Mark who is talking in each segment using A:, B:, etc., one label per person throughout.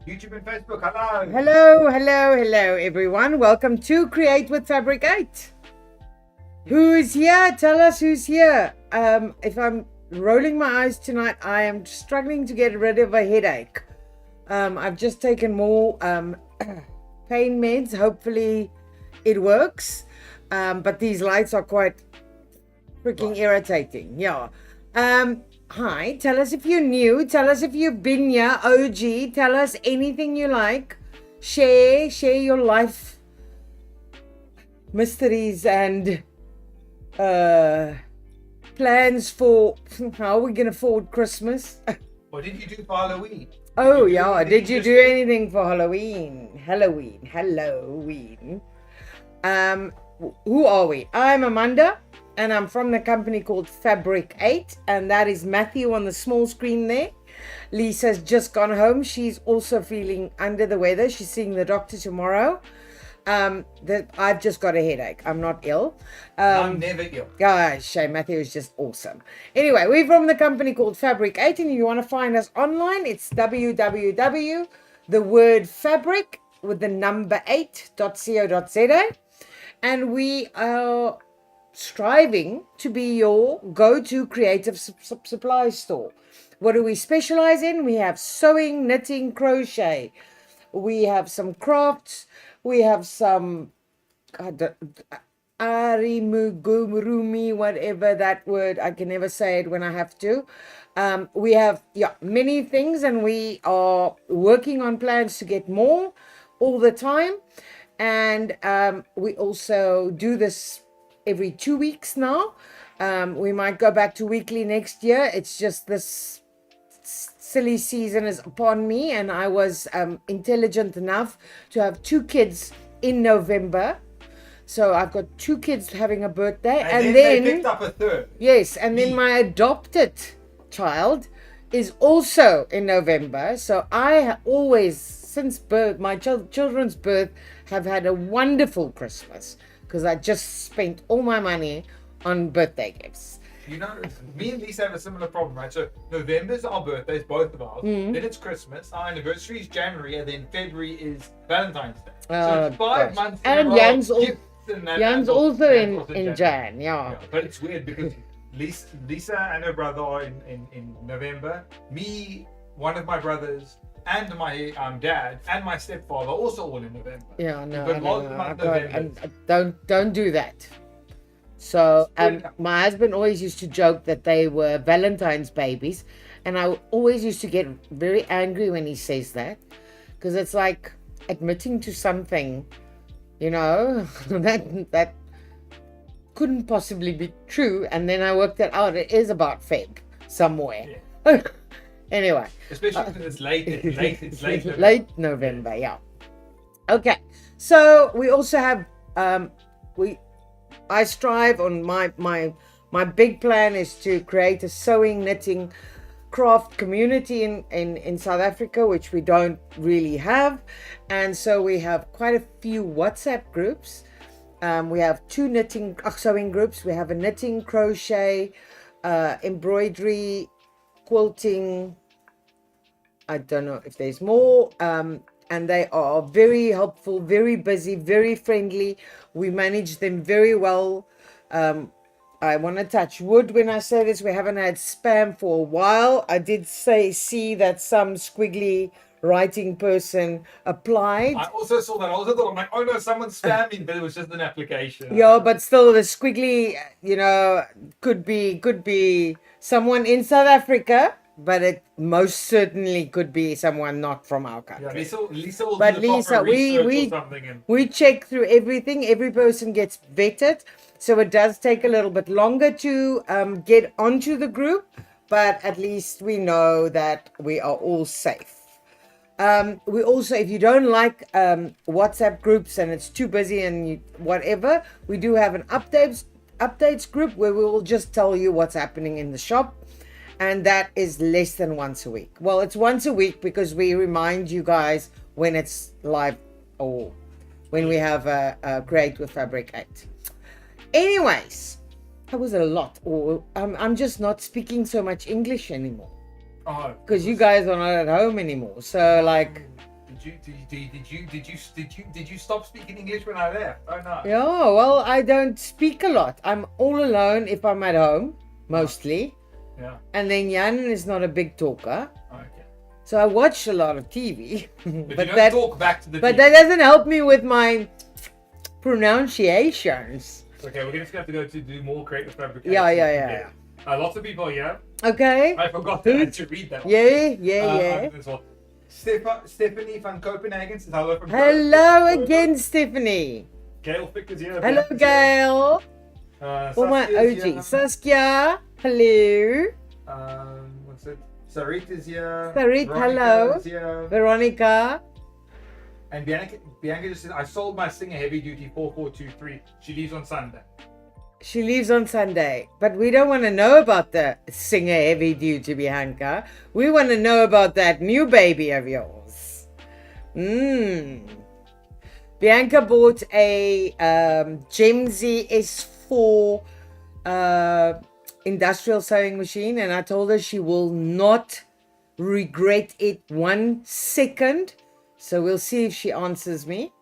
A: YouTube and Facebook. Hello.
B: Hello, everyone. Welcome to Create with Fabric8. Who's here? Tell us who's here. If I'm rolling my eyes tonight, I am struggling to get rid of a headache. I've just taken more pain meds. Hopefully it works. But these lights are quite freaking irritating. Yeah. Hi, tell us if you're new, tell us if you've been here, OG, tell us anything you like. Share your life mysteries and plans for how we're gonna afford Christmas.
A: What did you do for Halloween?
B: Oh yeah, did you do anything for Halloween? Halloween. Who are we? I'm Amanda. And I'm from the company called Fabric8, and that is Matthew on the small screen there. Lisa's just gone home. She's also feeling under the weather. She's seeing the doctor tomorrow. I've just got a headache. I'm not ill.
A: I'm never ill.
B: Gosh, shame. Matthew is just awesome. Anyway, we're from the company called Fabric8, and if you want to find us online, it's www.fabric8.co.za, and we are striving to be your go-to creative supply store. What do we specialize in? We have sewing, knitting, crochet. We have some crafts. We have some arimugurumi, whatever that word. I can never say it when I have to. We have many things, and we are working on plans to get more all the time. And we also do this every 2 weeks now. We might go back to weekly next year. It's just this silly season is upon me, and I was intelligent enough to have 2 kids in November. So I've got 2 kids having a birthday,
A: and then they picked up a third.
B: Yes, and then my adopted child is also in November. So I always, since birth, my children's birth, have had a wonderful Christmas, because I just spent all my money on birthday gifts.
A: You know, me and Lisa have a similar problem, right? So November's our birthdays, both of ours. Then it's Christmas. Our anniversary is January, and then February is Valentine's Day. So it's 5 months.
B: And Jan's also in Jan, yeah.
A: But it's weird because Lisa and her brother are in November. Me, one of my brothers, and my dad and my stepfather also all in November.
B: Yeah, no. Don't do that. So my husband always used to joke that they were Valentine's babies, and I always used to get very angry when he says that, because it's like admitting to something, you know, that couldn't possibly be true. And then I worked it out. It is about Feb somewhere. Yeah. Anyway,
A: especially because it's late. It's late.
B: Late November, yeah. Okay, so we also have I strive on my big plan is to create a sewing, knitting, craft community in South Africa, which we don't really have, and so we have quite a few WhatsApp groups. We have 2 sewing groups. We have a knitting, crochet, embroidery, quilting. I don't know if there's more, and they are very helpful, very busy, very friendly. We manage them very well. I want to touch wood when I say this. We haven't had spam for a while. I did see that some squiggly writing person applied.
A: I also saw that. I also thought, I'm like, oh no, someone's spamming, but it was just an application.
B: Yeah, but still, the squiggly, you know, could be someone in South Africa, but it most certainly could be someone not from our country.
A: Yeah, Lisa will
B: but
A: do the
B: Lisa, we check through everything. Every person gets vetted, so it does take a little bit longer to get onto the group, but at least we know that we are all safe. We also, if you don't like WhatsApp groups and it's too busy and whatever, we do have an updates group where we will just tell you what's happening in the shop, and that is less than once a week. Well, it's once a week because we remind you guys when it's live or when we have a Create with Fabric8. Anyways, that was a lot. I'm just not speaking so much English anymore. Because you guys are not at home anymore. So like,
A: Did you stop speaking English when I left? Oh no.
B: Yeah, well, I don't speak a lot. I'm all alone if I'm at home, mostly.
A: Yeah.
B: And then Jan is not a big talker.
A: Okay.
B: So I watch a lot of TV.
A: But you don't talk back to the
B: But
A: TV.
B: that doesn't help me with my pronunciations.
A: Okay, we're just going to go to do more Create With Fabric8.
B: Yeah.
A: Lots of people here.
B: Okay.
A: I forgot to read that one.
B: Yeah.
A: This one. Stephanie van Copenhagen says hello from
B: Hello again, Stephanie.
A: 𝐂𝐑𝐄𝐓 is here.
B: Hello, Gail. Oh, my
A: Saskia's
B: OG.
A: here.
B: Saskia. Hello.
A: What's it? Sarit is here.
B: Sarit,
A: Veronica
B: hello.
A: is here.
B: Veronica.
A: And Bianca just said, I sold my Singer Heavy Duty 4423. She leaves on Sunday.
B: She leaves on Sunday, but we don't want to know about the Singer Heavy Duty, Bianca. We want to know about that new baby of yours. Bianca bought a 𝐓𝐈𝐌𝐄𝐒 S4 industrial sewing machine, and I told her she will not regret it 1 second. So we'll see if she answers me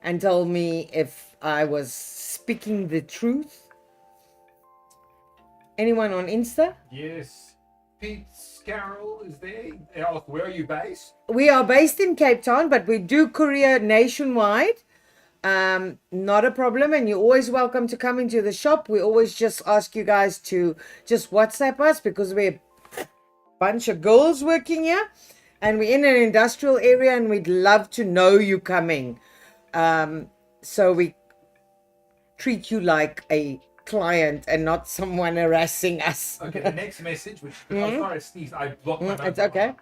B: and tell me if I was speaking the truth. Anyone on Insta?
A: Yes. Pete Carroll is there. They ask, where are you based?
B: We are based in Cape Town, but we do courier nationwide. Not a problem, and you're always welcome to come into the shop. We always just ask you guys to just WhatsApp us because we're a bunch of girls working here, and we're in an industrial area, and we'd love to know you coming. So we treat you like a client and not someone harassing us.
A: Okay, the next message, which I'm sorry I sneezed, I blocked my
B: It's okay.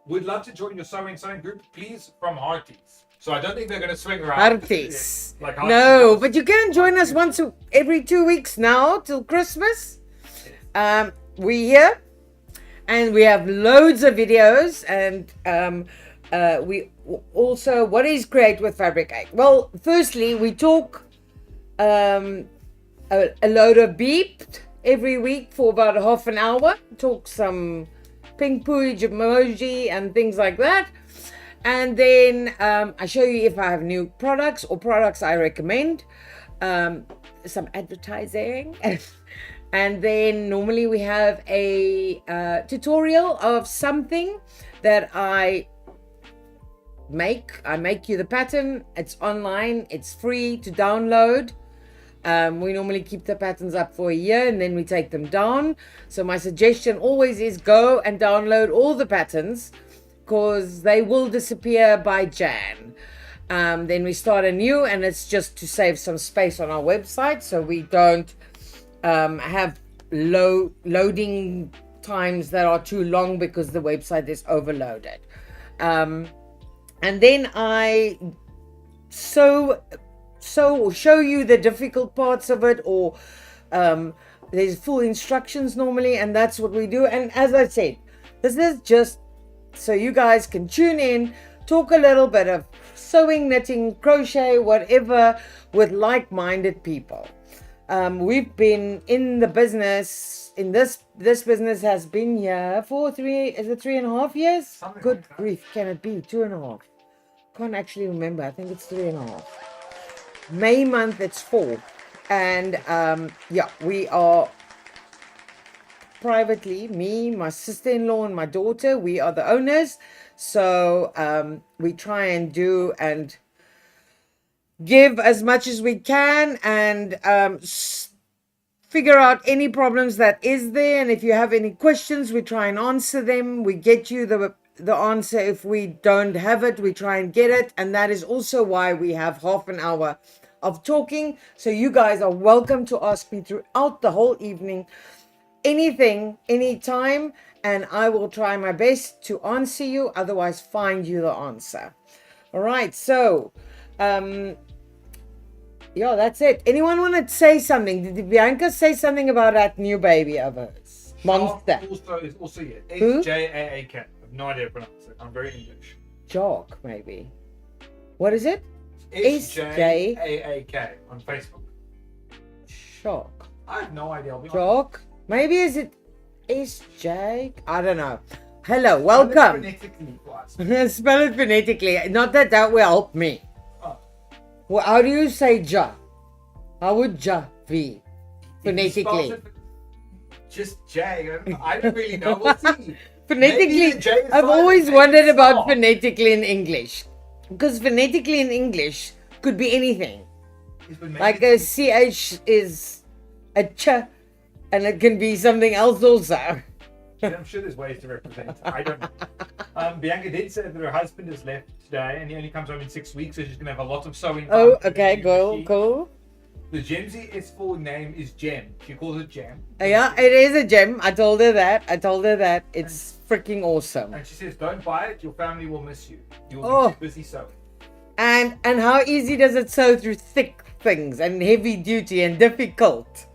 A: Would love to join your sewing group, please, from Hearties. So I don't think they're going to swing around.
B: Hearties.
A: Like
B: No, but you can join us every 2 weeks now till Christmas. We're here and we have loads of videos, and we also, what is Create With Fabric8? Well, firstly, we talk a load of beep every week for about half an hour. Talk some pink pooage emoji and things like that. And then I show you if I have new products or products I recommend. Some advertising. And then normally we have a tutorial of something that I make. I make you the pattern. It's online. It's free to download. We normally keep the patterns up for a year and then we take them down. So my suggestion always is go and download all the patterns because they will disappear by Jan. Then we start anew, and it's just to save some space on our website so we don't have loading times that are too long because the website is overloaded. And then I show you the difficult parts of it, or there's full instructions normally, and that's what we do. And as I said, this is just so you guys can tune in, talk a little bit of sewing, knitting, crochet, whatever, with like-minded people. We've been in the business, this business has been here for 3.5 years?
A: Something
B: Good
A: like that.
B: grief, can it be 2.5? Can't actually remember. I think it's 3.5. May month it's 4. And yeah, we are privately, me, my sister-in-law and my daughter, we are the owners. So we try and do and give as much as we can, and figure out any problems that is there. And if you have any questions, we try and answer them. We get you the answer. If we don't have it, we try and get it. And that is also why we have half an hour of talking. So you guys are welcome to ask me throughout the whole evening anything, anytime, and I will try my best to answer you, otherwise find you the answer. All right, so yeah, that's it. Anyone want to say something? Did Bianca say something about that new baby of hers? Monster.
A: Is also here.
B: Who?
A: 𝐓𝐄𝐀𝐄𝐓. I have no idea how to pronounce it. I'm very English.
B: Jock, maybe. What is it?
A: 𝐓𝐄𝐀𝐄𝐓 on Facebook.
B: Shock.
A: I have no idea. I'll be honest.
B: Jock. Maybe is it SJ? I don't know. Hello,
A: Spell it
B: welcome.
A: phonetically for us.
B: Spell it phonetically. Not that that will help me.
A: Oh.
B: Well, how do you say ja? How would ja be
A: If he spells
B: phonetically?
A: it just J. I don't really know. We'll see.
B: Phonetically,
A: Maybe the J is
B: I've
A: silent,
B: always
A: maybe
B: wondered
A: it's
B: about
A: not.
B: phonetically in English. Because phonetically in English could be anything.
A: It's been
B: Like
A: made
B: a CH is a ch, and it can be something else also.
A: I'm sure there's ways to represent it. I don't know. Bianca did say that her husband has left today and he only comes home in 6 weeks, so she's going to have a lot of sewing.
B: Oh,
A: time for
B: okay,
A: the new
B: cool,
A: machine.
B: cool.
A: The Gem's full name is Gem. She calls it Gem.
B: Yeah, it is a gem. I told her that. It's freaking awesome.
A: And she says, don't buy it, your family will miss you. You'll
B: Oh.
A: be too busy sewing.
B: And how easy does it sew through thick things and heavy duty and difficult?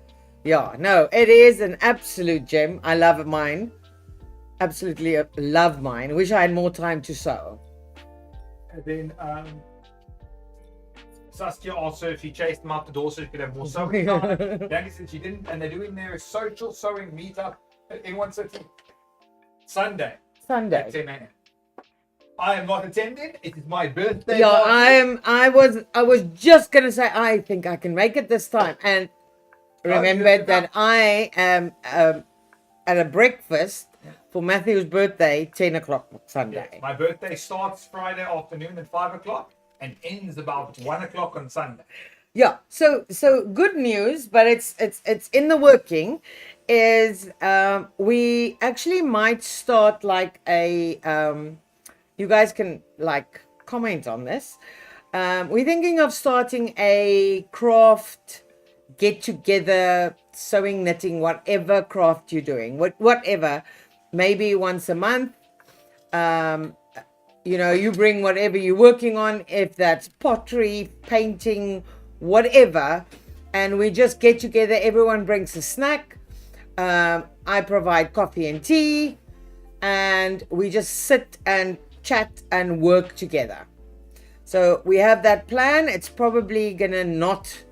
B: Yeah, no, it is an absolute gem. I love mine. Absolutely love mine. Wish I had more time to sew.
A: And then Saskia asked her if she chased them out the door so she could have more sewing time. Bianca said she didn't, and they're doing their social sewing meetup in one city Sunday at
B: Sunday.
A: 10 a.m. I am not attending. It is my birthday.
B: Yeah,
A: party.
B: I was just gonna say I think I can make it this time, and
A: you have
B: remembered
A: to
B: that I am at a breakfast for Matthew's birthday, 10 o'clock Sunday.
A: Yes, my birthday starts Friday afternoon at 5 o'clock and ends about 1 o'clock on Sunday.
B: Yeah, so good news, but it's in the working. Is we actually might start like a you guys can like comment on this. We're thinking of starting a craft get together, sewing, knitting, whatever craft you're doing, whatever, maybe once a month. You bring whatever you're working on, if that's pottery, painting, whatever, and we just get together. Everyone brings a snack. I provide coffee and tea, and we just sit and chat and work together. So we have that plan. It's probably gonna not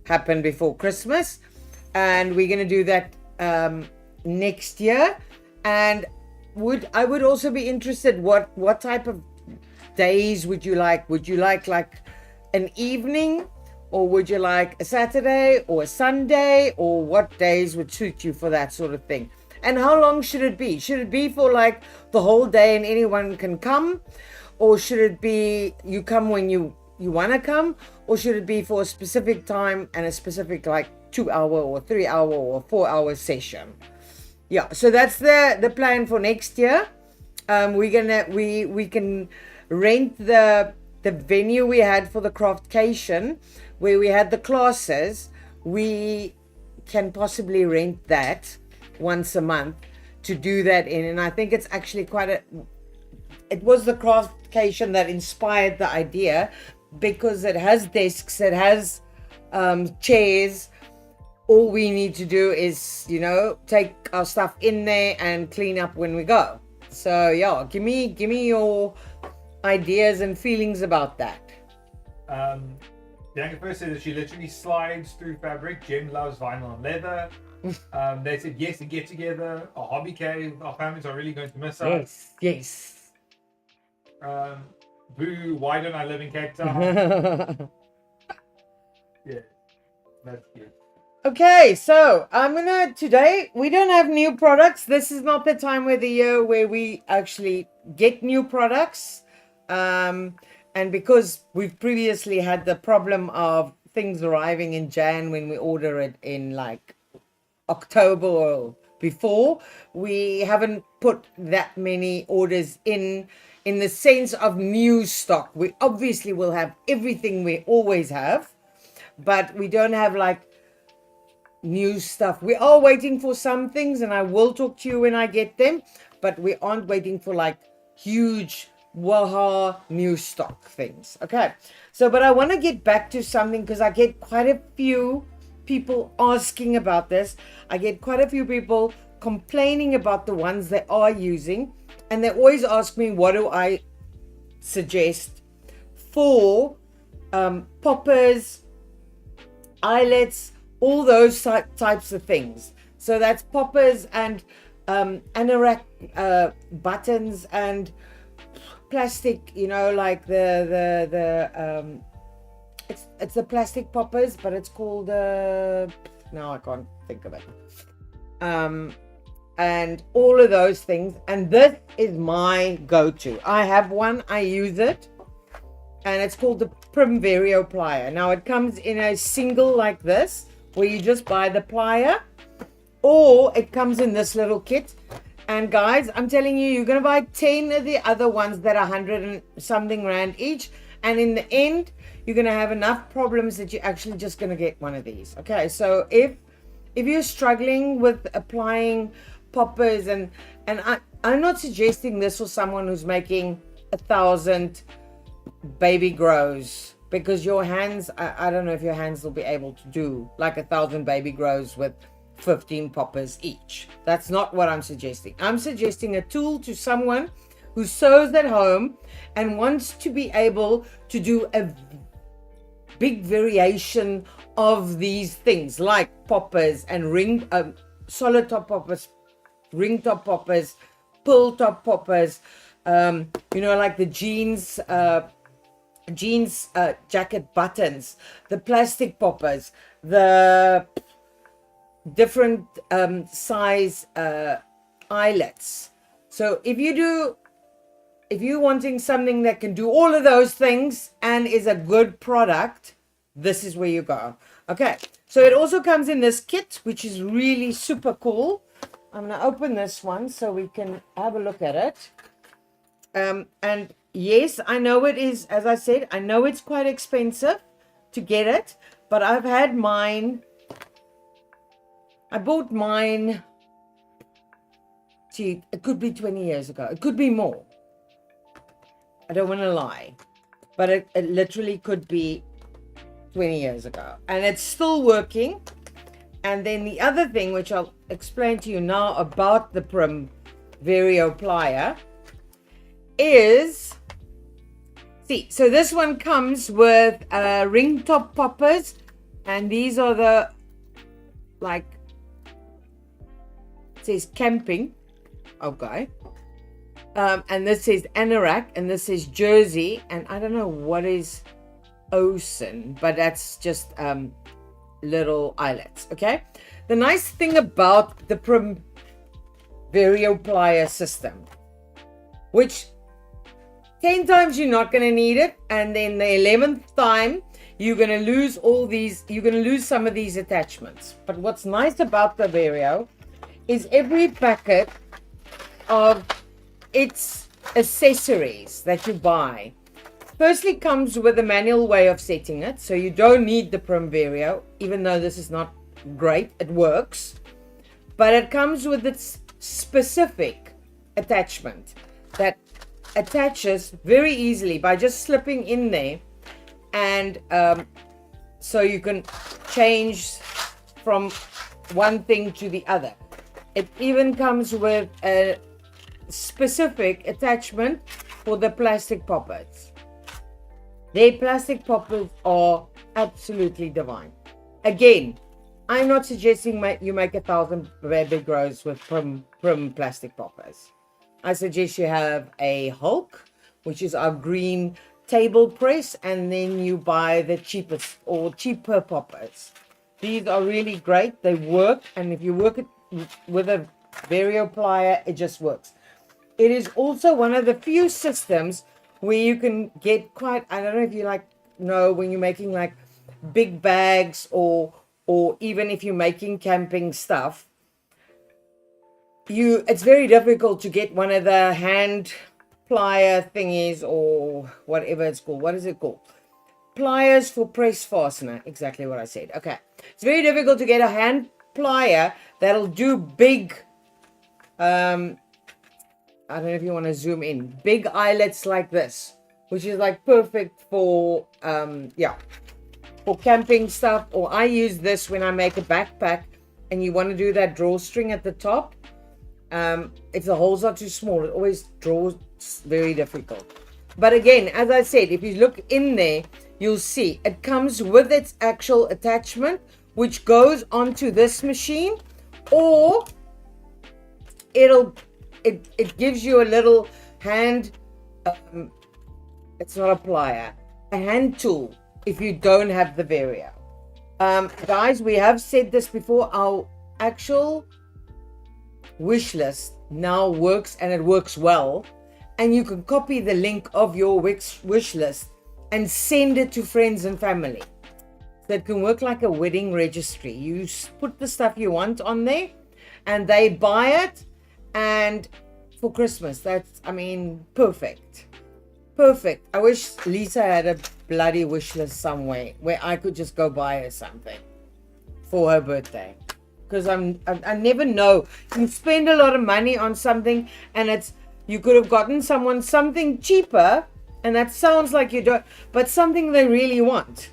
B: happen before Christmas, and we're gonna do that next year. And I would also be interested what type of days would you like? Would you like an evening, or would you like a Saturday or a Sunday, or what days would suit you for that sort of thing? And how long should it be? Should it be for like the whole day and anyone can come, or should it be you come when you want to come, or should it be for a specific time and a specific like 2-hour or 3-hour or 4-hour session? Yeah, so that's the plan for next year. We can rent the venue we had for the Craftcation, where we had the classes. We can possibly rent that once a month to do that in, and I think it's actually it was the Craftcation that inspired the idea, because it has desks, it has chairs. All we need to do is, take our stuff in there and clean up when we go. So yeah, give me your ideas and feelings about that.
A: Bianca first said that she literally slides through fabric. Jem loves vinyl and leather. They said yes, to get together. A hobby cave. Our families are really going to miss us.
B: Yes.
A: Boo, why don't I live in Cape Town? Yeah, that's good.
B: Okay, so today we don't have new products. This is not the time of the year where we actually get new products. And because we've previously had the problem of things arriving in Jan when we order it in like October or before, we haven't put that many orders in the sense of new stock. We obviously will have everything we always have, but we don't have like new stuff. We are waiting for some things, and I will talk to you when I get them, but we aren't waiting for like huge waha new stock things. Okay, so but I want to get back to something, because I get quite a few people asking about this. I get quite a few people complaining about the ones they are using, and they always ask me, what do I suggest for poppers, eyelets, all those types of things. So that's poppers and anorak buttons and plastic, you know, like it's the plastic poppers, but it's called now I can't think of it. And all of those things, and this is my go-to. I have one, I use it, and it's called the 𝐓𝐈𝐌𝐿 plier. Now it comes in a single like this, where you just buy the plier, or it comes in this little kit. And guys, I'm telling you, you're gonna buy 10 of the other ones that are 100 and something rand each, and in the end you're gonna have enough problems that you're actually just gonna get one of these. Okay, so if you're struggling with applying poppers, and I'm not suggesting this for someone who's making 1,000 baby grows, because your hands, I don't know if your hands will be able to do like 1,000 baby grows with 15 poppers each. That's not what I'm suggesting. I'm suggesting a tool to someone who sews at home and wants to be able to do a big variation of these things like poppers and ring solid top poppers, ring top poppers, pull top poppers, you know, like the jeans jacket buttons, the plastic poppers, the different size eyelets. So if you're wanting something that can do all of those things and is a good product, this is where you go. Okay, so it also comes in this kit, which is really super cool. I'm going to open this one so we can have a look at it. And yes, I know it is, as I said, I know it's quite expensive to get it, but I've had mine. I bought mine, gee, it could be 20 years ago. It could be more. I don't want to lie, but it literally could be 20 years ago. And it's still working. And then the other thing, which I'll explain to you now about the 𝐓𝐈𝐿 plier, is, see, so this one comes with ring top poppers, and these are the, like, it says camping, okay, and this says anorak, and this is jersey, and I don't know what is ocean, but that's just little eyelets. Okay, the nice thing about the 𝐓𝐈𝐿 plier system, which 10 times you're not going to need it, and then the 11th time you're going to lose all these, you're going to lose some of these attachments. But what's nice about the 𝐓𝐈𝐿 is every packet of its accessories that you buy firstly comes with a manual way of setting it, so you don't need the 𝐓𝐈𝐿, even though this is not great, it works, but it comes with its specific attachment that attaches very easily by just slipping in there, and so you can change from one thing to the other. It even comes with a specific attachment for the plastic poppers. Their plastic poppers are absolutely divine. Again, I'm not suggesting you make 1,000 baby grows with prim plastic poppers. I suggest you have a Hulk, which is our green table press, and then you buy the cheapest or cheaper poppers. These are really great. They work, and if you work it with a 𝐓𝐈𝐿 plier, it just works. It is also one of the few systems where you can get quite, I don't know if you know when you're making like big bags, or even if you're making camping stuff, it's very difficult to get one of the hand plier thingies, or whatever it's called. What is it called? Pliers for press fastener. Exactly what I said. Okay. It's very difficult to get a hand plier that'll do big, I don't know if you want to zoom in, big eyelets like this, which is like perfect for, for camping stuff. Or I use this when I make a backpack and you want to do that drawstring at the top. If the holes are too small, it always draws very difficult. But again, as I said, if you look in there, you'll see it comes with its actual attachment, which goes onto this machine, or it gives you a little hand, it's not a plier, a hand tool if you don't have the Vario. Guys, we have said this before, our actual wish list now works, and it works well, and you can copy the link of your wish list and send it to friends and family. So it can work like a wedding registry. You put the stuff you want on there and they buy it, and for Christmas, that's, I mean, perfect. I wish Lisa had a bloody wish list somewhere where I could just go buy her something for her birthday. Because I never know. You spend a lot of money on something, and you could have gotten someone something cheaper, and that sounds like you don't, but something they really want.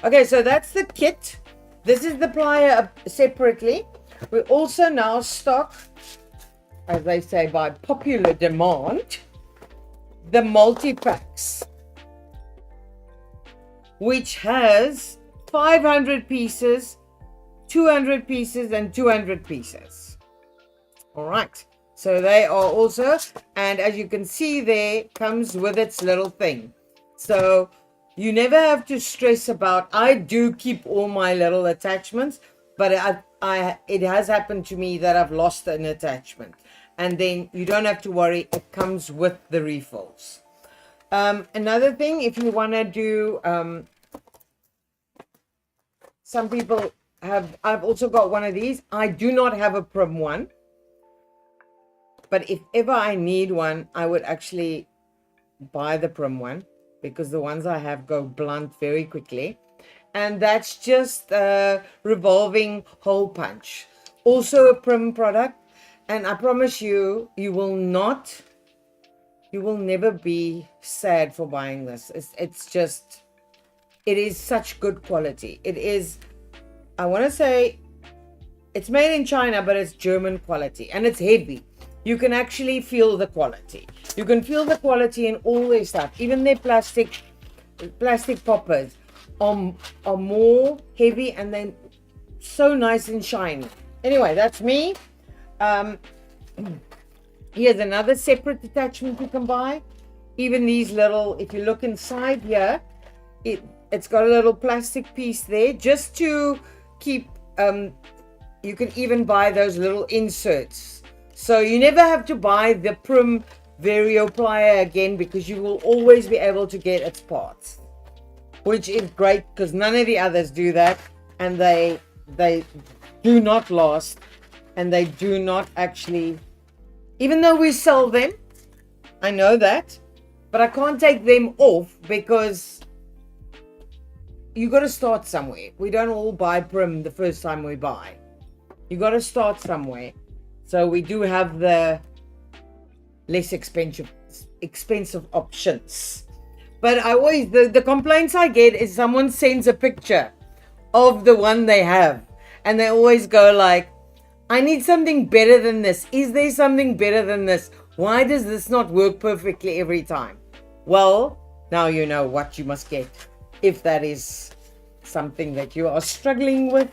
B: Okay, so that's the kit. This is the plier separately. We also now stock, as they say, by popular demand, the multi-packs, which has 500 pieces, 200 pieces, and 200 pieces. All right, so they are also, and as you can see there, comes with its little thing. So you never have to stress about, I do keep all my little attachments, but it has happened to me that I've lost an attachment. And then you don't have to worry, it comes with the refills. Another thing, if you want to do, some people I've also got one of these. I do not have a prim one, but if ever I need one, I would actually buy the prim one, because the ones I have go blunt very quickly. And that's just a revolving hole punch. Also a prim product. And I promise you, you will never be sad for buying this. It is such good quality. It is, I want to say, it's made in China, but it's German quality, and it's heavy. You can actually feel the quality. You can feel the quality in all their stuff. Even their plastic poppers are more heavy, and then so nice and shiny. Anyway, that's me. Here's another separate attachment you can buy. Even these little, if you look inside here, it's got a little plastic piece there just to keep, you can even buy those little inserts. So you never have to buy the prim Vario plier again, because you will always be able to get its parts, which is great, because none of the others do that, and they do not last, and they do not actually, even though we sell them, I know that, but I can't take them off, because you got to start somewhere. We don't all buy prim the first time we buy. You got to start somewhere. So we do have the less expensive options. But I always, the complaints I get is someone sends a picture of the one they have, and they always go like, I need something better than this. Is there something better than this? Why does this not work perfectly every time? Well, now you know what you must get, if that is something that you are struggling with.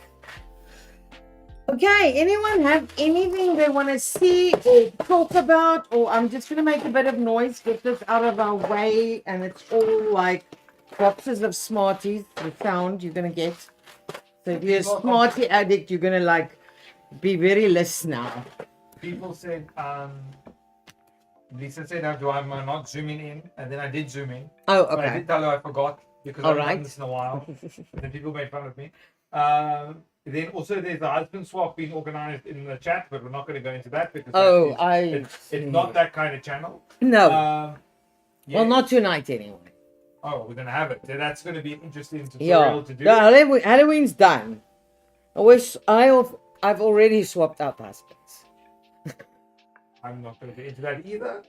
B: Okay, anyone have anything they want to see or talk about? Or I'm just going to make a bit of noise, get this out of our way, and it's all like boxes of Smarties, the sound you're going to get. So if you're a Smartie addict, you're going to like be very less now.
A: People said, Lisa said, do I not zooming in? And then I did zoom in.
B: Oh, okay.
A: But I did tell her I forgot, because I haven't done this in a while. And then people made fun of me. Then also there's a husband swap being organized in the chat, but we're not going to go into that, because it's not that kind of channel.
B: No.
A: Yeah.
B: Well, not tonight anyway.
A: Oh, we're going to have it. So that's going to be an interesting tutorial to do.
B: The Halloween's done. I've already swapped out husbands.
A: I'm not going to get into that either.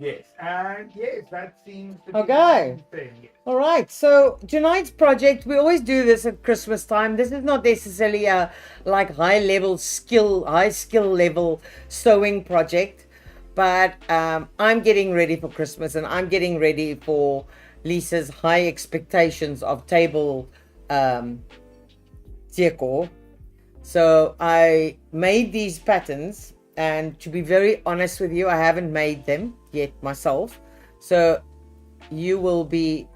A: Yes, and yes, that seems to be the thing. Yes.
B: All right, so tonight's project, we always do this at Christmas time. This is not necessarily a like high skill level sewing project, but I'm getting ready for Christmas, and I'm getting ready for Lisa's high expectations of table decor. So I made these patterns, and to be very honest with you, I haven't made them yet myself. So you will be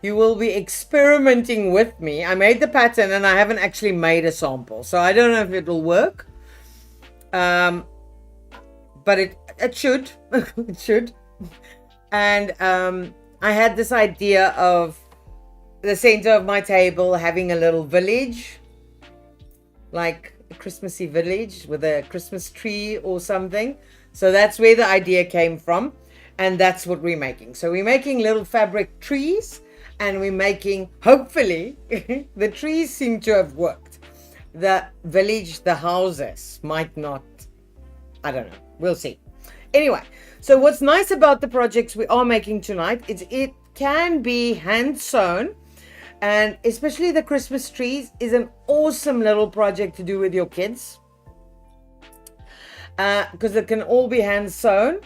B: you will be experimenting with me. I made the pattern and I haven't actually made a sample, so I don't know if it will work, but it should. It should. And I had this idea of the center of my table having a little village, like a Christmassy village with a Christmas tree or something. So that's where the idea came from. And that's what we're making. So we're making little fabric trees, and we're making, hopefully, the trees seem to have worked. The village, the houses might not, I don't know. We'll see. Anyway, so what's nice about the projects we are making tonight is it can be hand sewn, and especially the Christmas trees is an awesome little project to do with your kids, because it can all be hand sewn.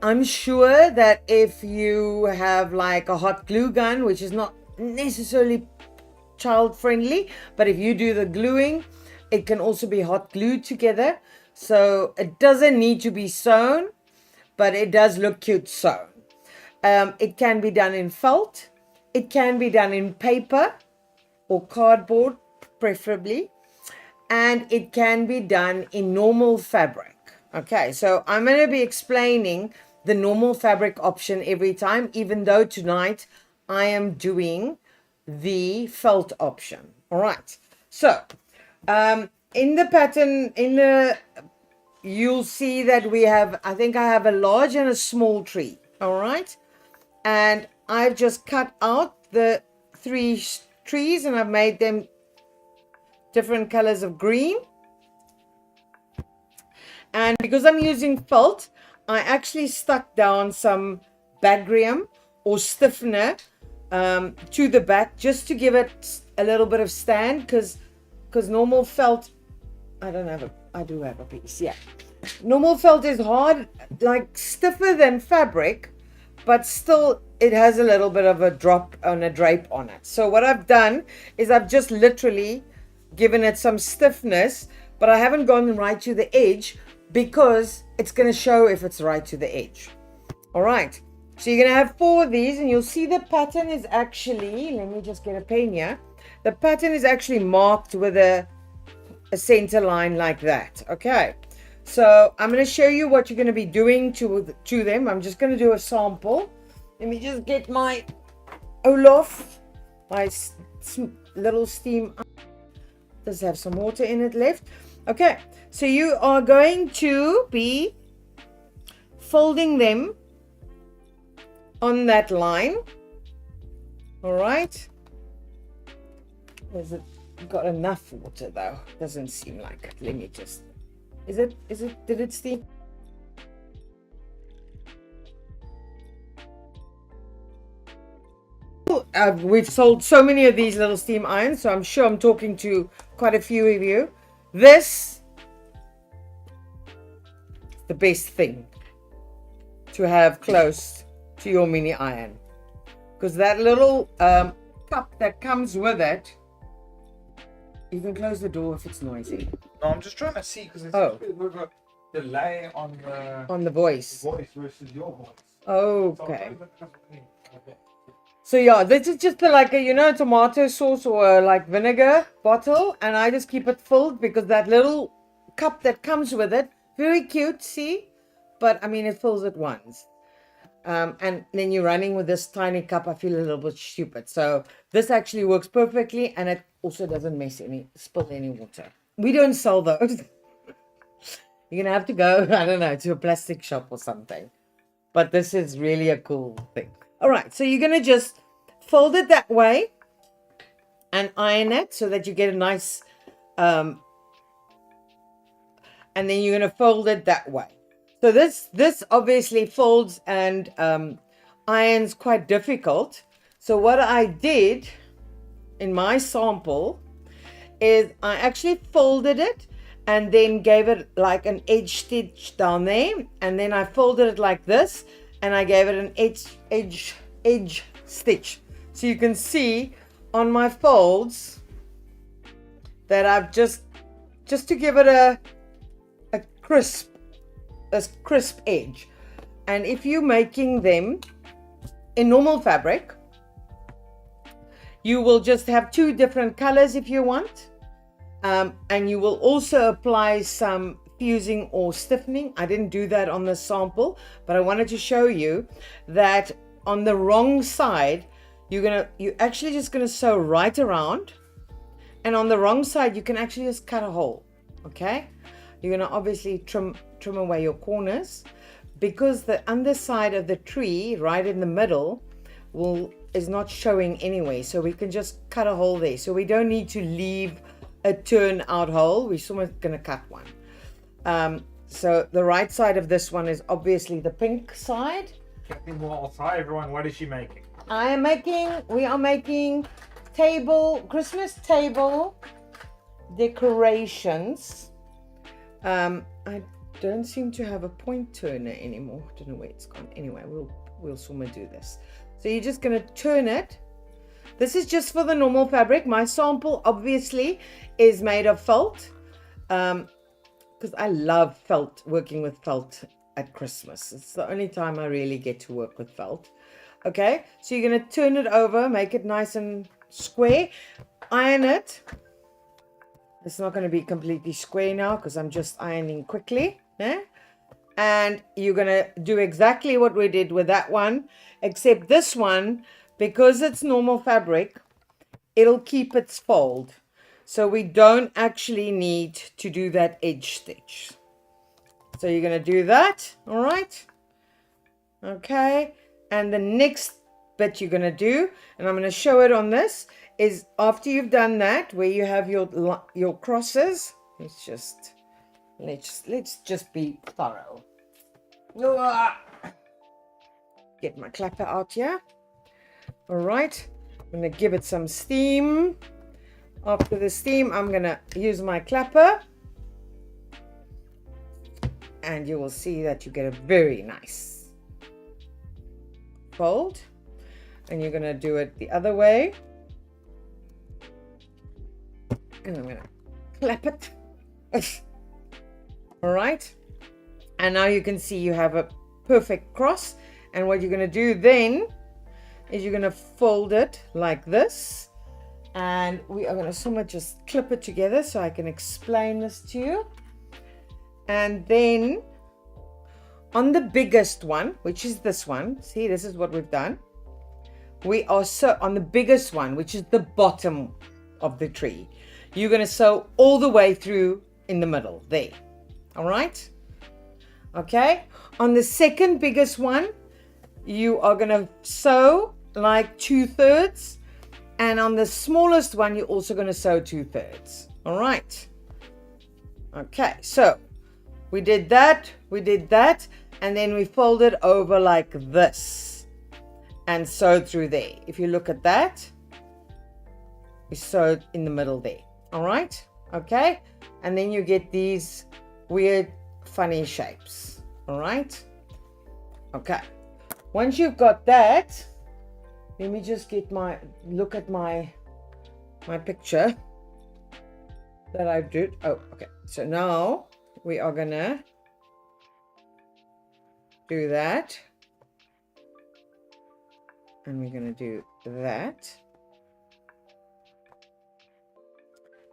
B: I'm sure that if you have like a hot glue gun, which is not necessarily child friendly, but if you do the gluing, it can also be hot glued together. So it doesn't need to be sewn, but it does look cute sewn. It can be done in felt. It can be done in paper or cardboard, preferably. And it can be done in normal fabric. Okay, so I'm going to be explaining the normal fabric option every time, even though tonight I am doing the felt option. All right, so in the pattern, you'll see that we have, I think I have a large and a small tree. All right, and I've just cut out the 3 trees and I've made them different colors of green. And because I'm using felt, I actually stuck down some backgram or stiffener to the back, just to give it a little bit of stand, because normal felt, I do have a piece, yeah. Normal felt is hard, like stiffer than fabric, but still it has a little bit of a drop on a drape on it. So what I've done is I've just literally given it some stiffness, but I haven't gone right to the edge, because it's going to show if it's right to the edge. All right, so you're going to have 4 of these, and you'll see the pattern is actually, let me just get a pen here. The pattern is actually marked with a center line like that. Okay, so I'm going to show you what you're going to be doing to them. I'm just going to do a sample. Let me just get my Olaf, my little steam. Does have some water in it left. Okay, so you are going to be folding them on that line. All right. Has it got enough water though? Doesn't seem like it. Let me just, did it steam? We've sold so many of these little steam irons, so I'm sure I'm talking to quite a few of you. This is the best thing to have close to your mini iron, because that little cup that comes with it, you can close the door if it's noisy.
A: No, I'm just trying to see, because it's we've got delay on the
B: voice
A: versus your voice.
B: Okay. So yeah, this is just like a, tomato sauce or like vinegar bottle, and I just keep it filled because that little cup that comes with it, very cute, see? But I mean, it fills it once. And then you're running with this tiny cup, I feel a little bit stupid. So this actually works perfectly, and it also doesn't spill any water. We don't sell those. You're gonna have to go, I don't know, to a plastic shop or something. But this is really a cool thing. All right, so you're going to just fold it that way and iron it so that you get a nice, and then you're going to fold it that way. So this obviously folds and irons quite difficult. So what I did in my sample is I actually folded it and then gave it like an edge stitch down there, and then I folded it like this, and I gave it an edge stitch. So you can see on my folds, that I've just to give it a crisp edge. And if you're making them in normal fabric, you will just have 2 different colors if you want, and you will also apply some fusing or stiffening. I didn't do that on the sample, but I wanted to show you that on the wrong side, you're actually just gonna sew right around, and on the wrong side you can actually just cut a hole. Okay, you're gonna obviously trim away your corners, because the underside of the tree right in the middle is not showing anyway, so we can just cut a hole there, so we don't need to leave a turn out hole. We're somewhat gonna cut one. So the right side of this one is obviously the pink side.
A: Hi everyone, what is she making?
B: We are making Christmas table decorations. I don't seem to have a point turner anymore. I don't know where it's gone. Anyway, we'll somewhere do this. So you're just going to turn it. This is just for the normal fabric. My sample obviously is made of felt, because I love felt, working with felt at Christmas. It's the only time I really get to work with felt. Okay, so you're going to turn it over, make it nice and square, iron it. It's not going to be completely square now because I'm just ironing quickly. Yeah? And you're going to do exactly what we did with that one, except this one, because it's normal fabric, it'll keep its fold. So we don't actually need to do that edge stitch. So you're going to do that, all right? Okay, and the next bit you're going to do, and I'm going to show it on this, is after you've done that, where you have your crosses, let's just be thorough. Get my clapper out here. All right, I'm going to give it some steam. After the steam, I'm going to use my clapper, and you will see that you get a very nice fold. And you're going to do it the other way. And I'm going to clap it. All right. And now you can see you have a perfect cross. And what you're going to do then is you're going to fold it like this. And we are going to somewhat just clip it together so I can explain this to you. And then on the biggest one, which is this one, see, this is what we've done. We are on the biggest one, which is the bottom of the tree. You're going to sew all the way through in the middle there. All right. Okay. On the second biggest one, you are going to sew like 2/3. And on the smallest one, you're also going to sew 2/3. All right. Okay. So we did that. And then we folded over like this. And sewed through there. If you look at that, we sewed in the middle there. All right. Okay. And then you get these weird, funny shapes. All right. Okay. Once you've got that, let me just look at my picture that I did. Oh, okay. So now we are gonna do that. And we're going to do that.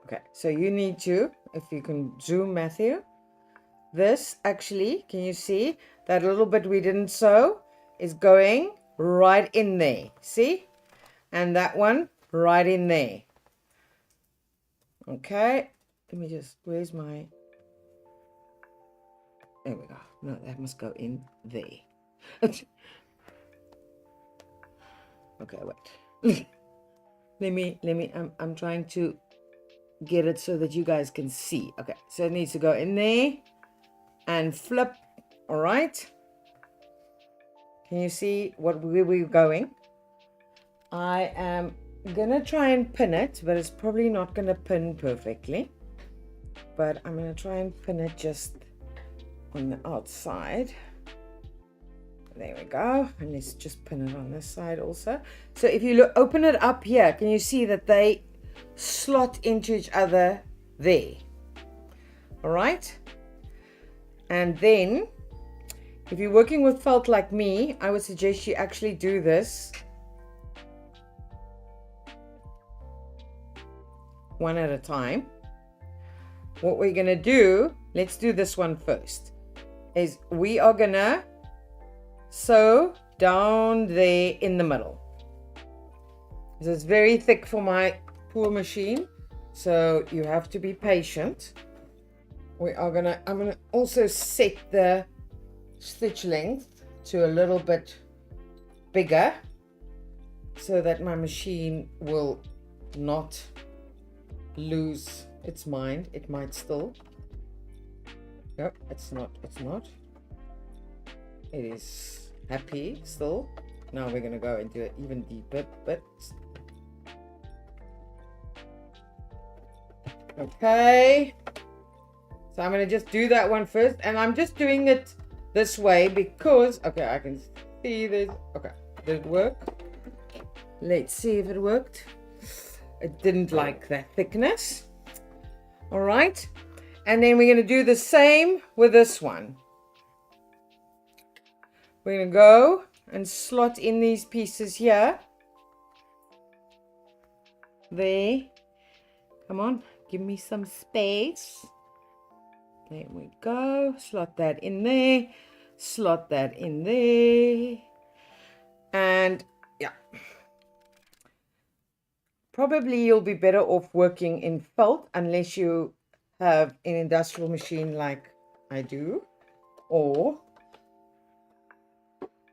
B: Okay, so you need to, if you can zoom, Matthew, this actually, can you see that little bit we didn't sew is going right in there, see? And that one right in there. Okay, let me just, where's my, there we go. No, that must go in there. Okay, wait. let me, I'm trying to get it so that you guys can see. Okay, so it needs to go in there and flip. All right. Can you see where we're going? I am gonna try and pin it, but it's probably not gonna pin perfectly. But I'm gonna try and pin it just on the outside. There we go. And let's just pin it on this side also. So if you open it up here, can you see that they slot into each other there. All right. And then if you're working with felt like me, I would suggest you actually do this one at a time. What we're going to do, let's do this one first, is we are going to sew down there in the middle. This is very thick for my poor machine, so you have to be patient. I'm gonna also set the stitch length to a little bit bigger so that my machine will not lose its mind. It might still. Nope, it's not. It is happy still. Now we're gonna go into an even deeper bit. Okay, so I'm going to just do that one first, and I'm just doing it this way because, okay, I can see this. Okay, did it work? Let's see if it worked. It didn't like that thickness. All right, and then we're going to do the same with this one. We're going to go and slot in these pieces here. There. Come on. Give me some space. There we go. Slot that in there. Slot that in there. And yeah. Probably you'll be better off working in felt unless you have an industrial machine like I do.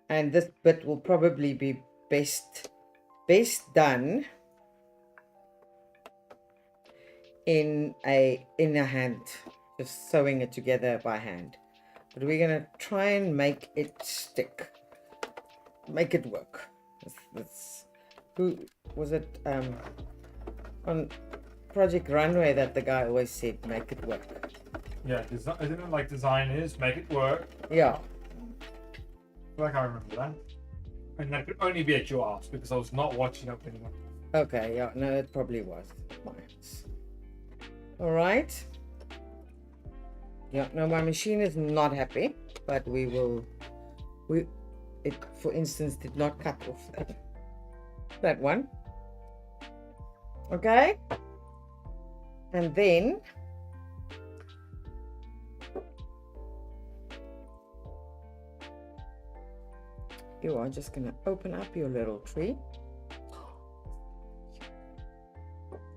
B: And this bit will probably be best done in a hand, just sewing it together by hand. But we're gonna try and make it stick, make it work. Who was it on Project Runway that the guy always said, make it work?
A: Yeah, isn't it like design is make it work?
B: Yeah,
A: I feel like I remember that, and that could only be at your house because I was not watching up anyone.
B: okay, yeah, no, it probably was mine. All right. Yeah, no, my machine is not happy, but it, for instance, did not cut off that one. Okay. And then you are just going to open up your little tree.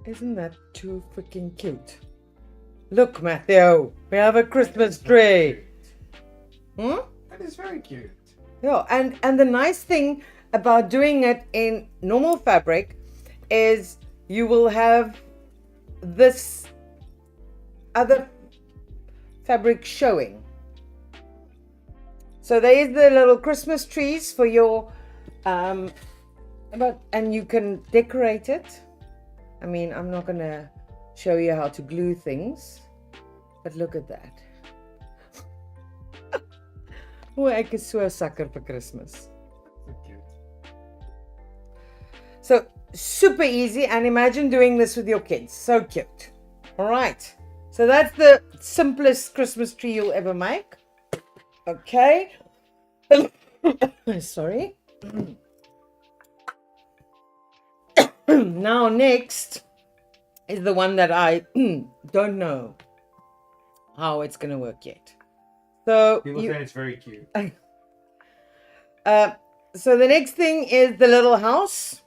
B: Isn't that too freaking cute? Look, Matthew, we have a Christmas tree.
A: That is very cute.
B: Yeah, and the nice thing about doing it in normal fabric is you will have this other fabric showing. So there is the little Christmas trees for your and you can decorate it. I mean, I'm not going to show you how to glue things, but look at that. Oh, ek is so sucker for Christmas.
A: So cute.
B: So super easy, and imagine doing this with your kids. So cute. All right. So that's the simplest Christmas tree you'll ever make. Okay. Sorry. Now next is the one that I don't know how it's going to work yet. So
A: People say it's very cute.
B: So the next thing is the little house,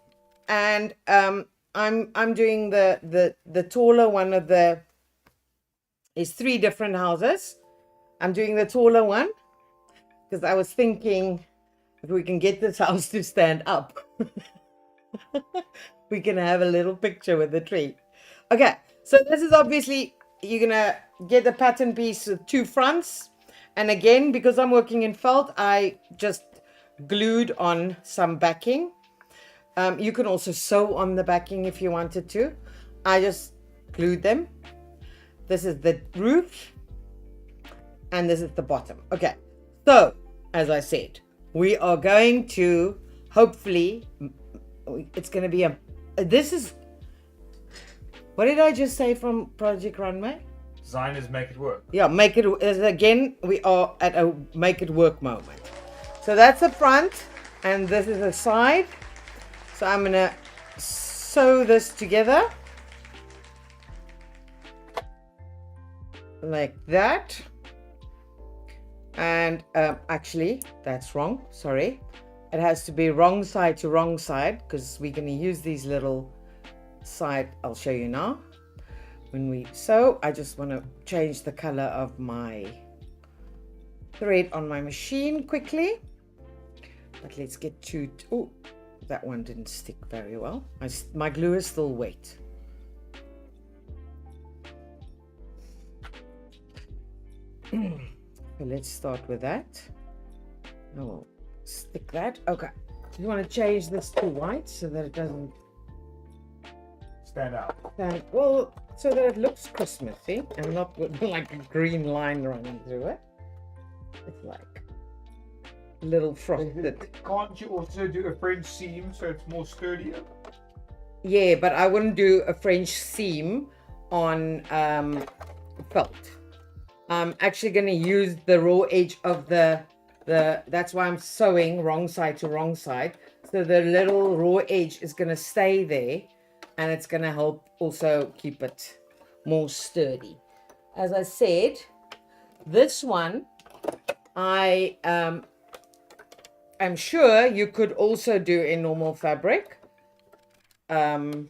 B: and I'm doing the taller one of the. Is 3 different houses. I'm doing the taller one because I was thinking if we can get this house to stand up, we can have a little picture with the tree. Okay, so this is obviously you're gonna get a pattern piece with 2 fronts. And again, because I'm working in felt, I just glued on some backing. You can also sew on the backing if you wanted to. I just glued them. This is the roof. And this is the bottom. Okay. So, as I said, we are going to, hopefully, it's going to be this is What did I just say from Project Runway?
A: Designers make it work.
B: Yeah, make it, again, we are at a make it work moment. So that's the front, and this is the side. So I'm gonna sew this together. Like that. And actually, that's wrong, sorry. It has to be wrong side to wrong side, because we're gonna use these little side, I'll show you now. When we sew, I just want to change the color of my thread on my machine quickly. But let's get to, oh, that one didn't stick very well. My glue is still wet. So let's start with that. I will stick that. Okay. You want to change this to white so that it doesn't
A: stand out.
B: Well, so that it looks Christmassy and not with like a green line running through it. It's like a little frosted.
A: Can't you also do a French seam so it's more sturdier?
B: Yeah, but I wouldn't do a French seam on felt. I'm actually going to use the raw edge of the that's why I'm sewing wrong side to wrong side. So the little raw edge is going to stay there. And it's going to help also keep it more sturdy. As I said, this one, I'm sure you could also do in normal fabric. But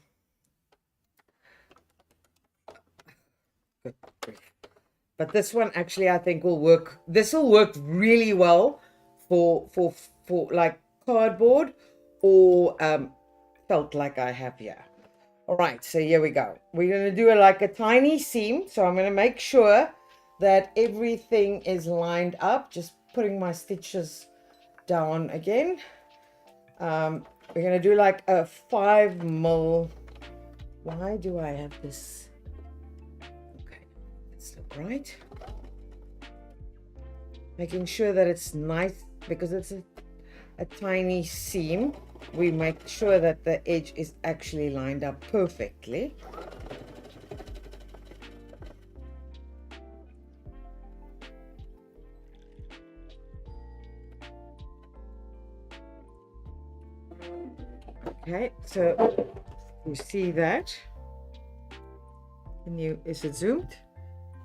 B: this one actually I think will work. This will work really well for like cardboard or felt like I have here. All right, so here we go. We're going to do like a tiny seam. So I'm going to make sure that everything is lined up. Just putting my stitches down again. We're going to do like a 5 mil. Why do I have this? Okay, let's look right. Making sure that it's nice because it's a tiny seam. We make sure that the edge is actually lined up perfectly. Okay, so you see that? Is it zoomed?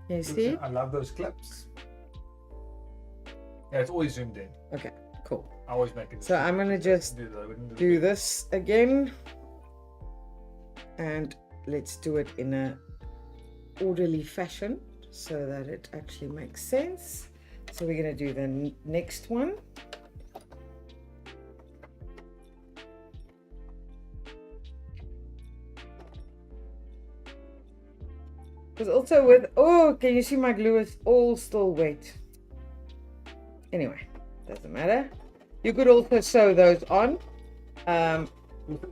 B: Can you see?
A: I love those clips. Yeah, it's always zoomed in.
B: Okay, cool.
A: I always make it.
B: So I'm gonna just do this again, and let's do it in a orderly fashion so that it actually makes sense. So we're gonna do the next one. Because also with, oh, can you see my glue is all still wet? Anyway, doesn't matter. You could also sew those on.
A: I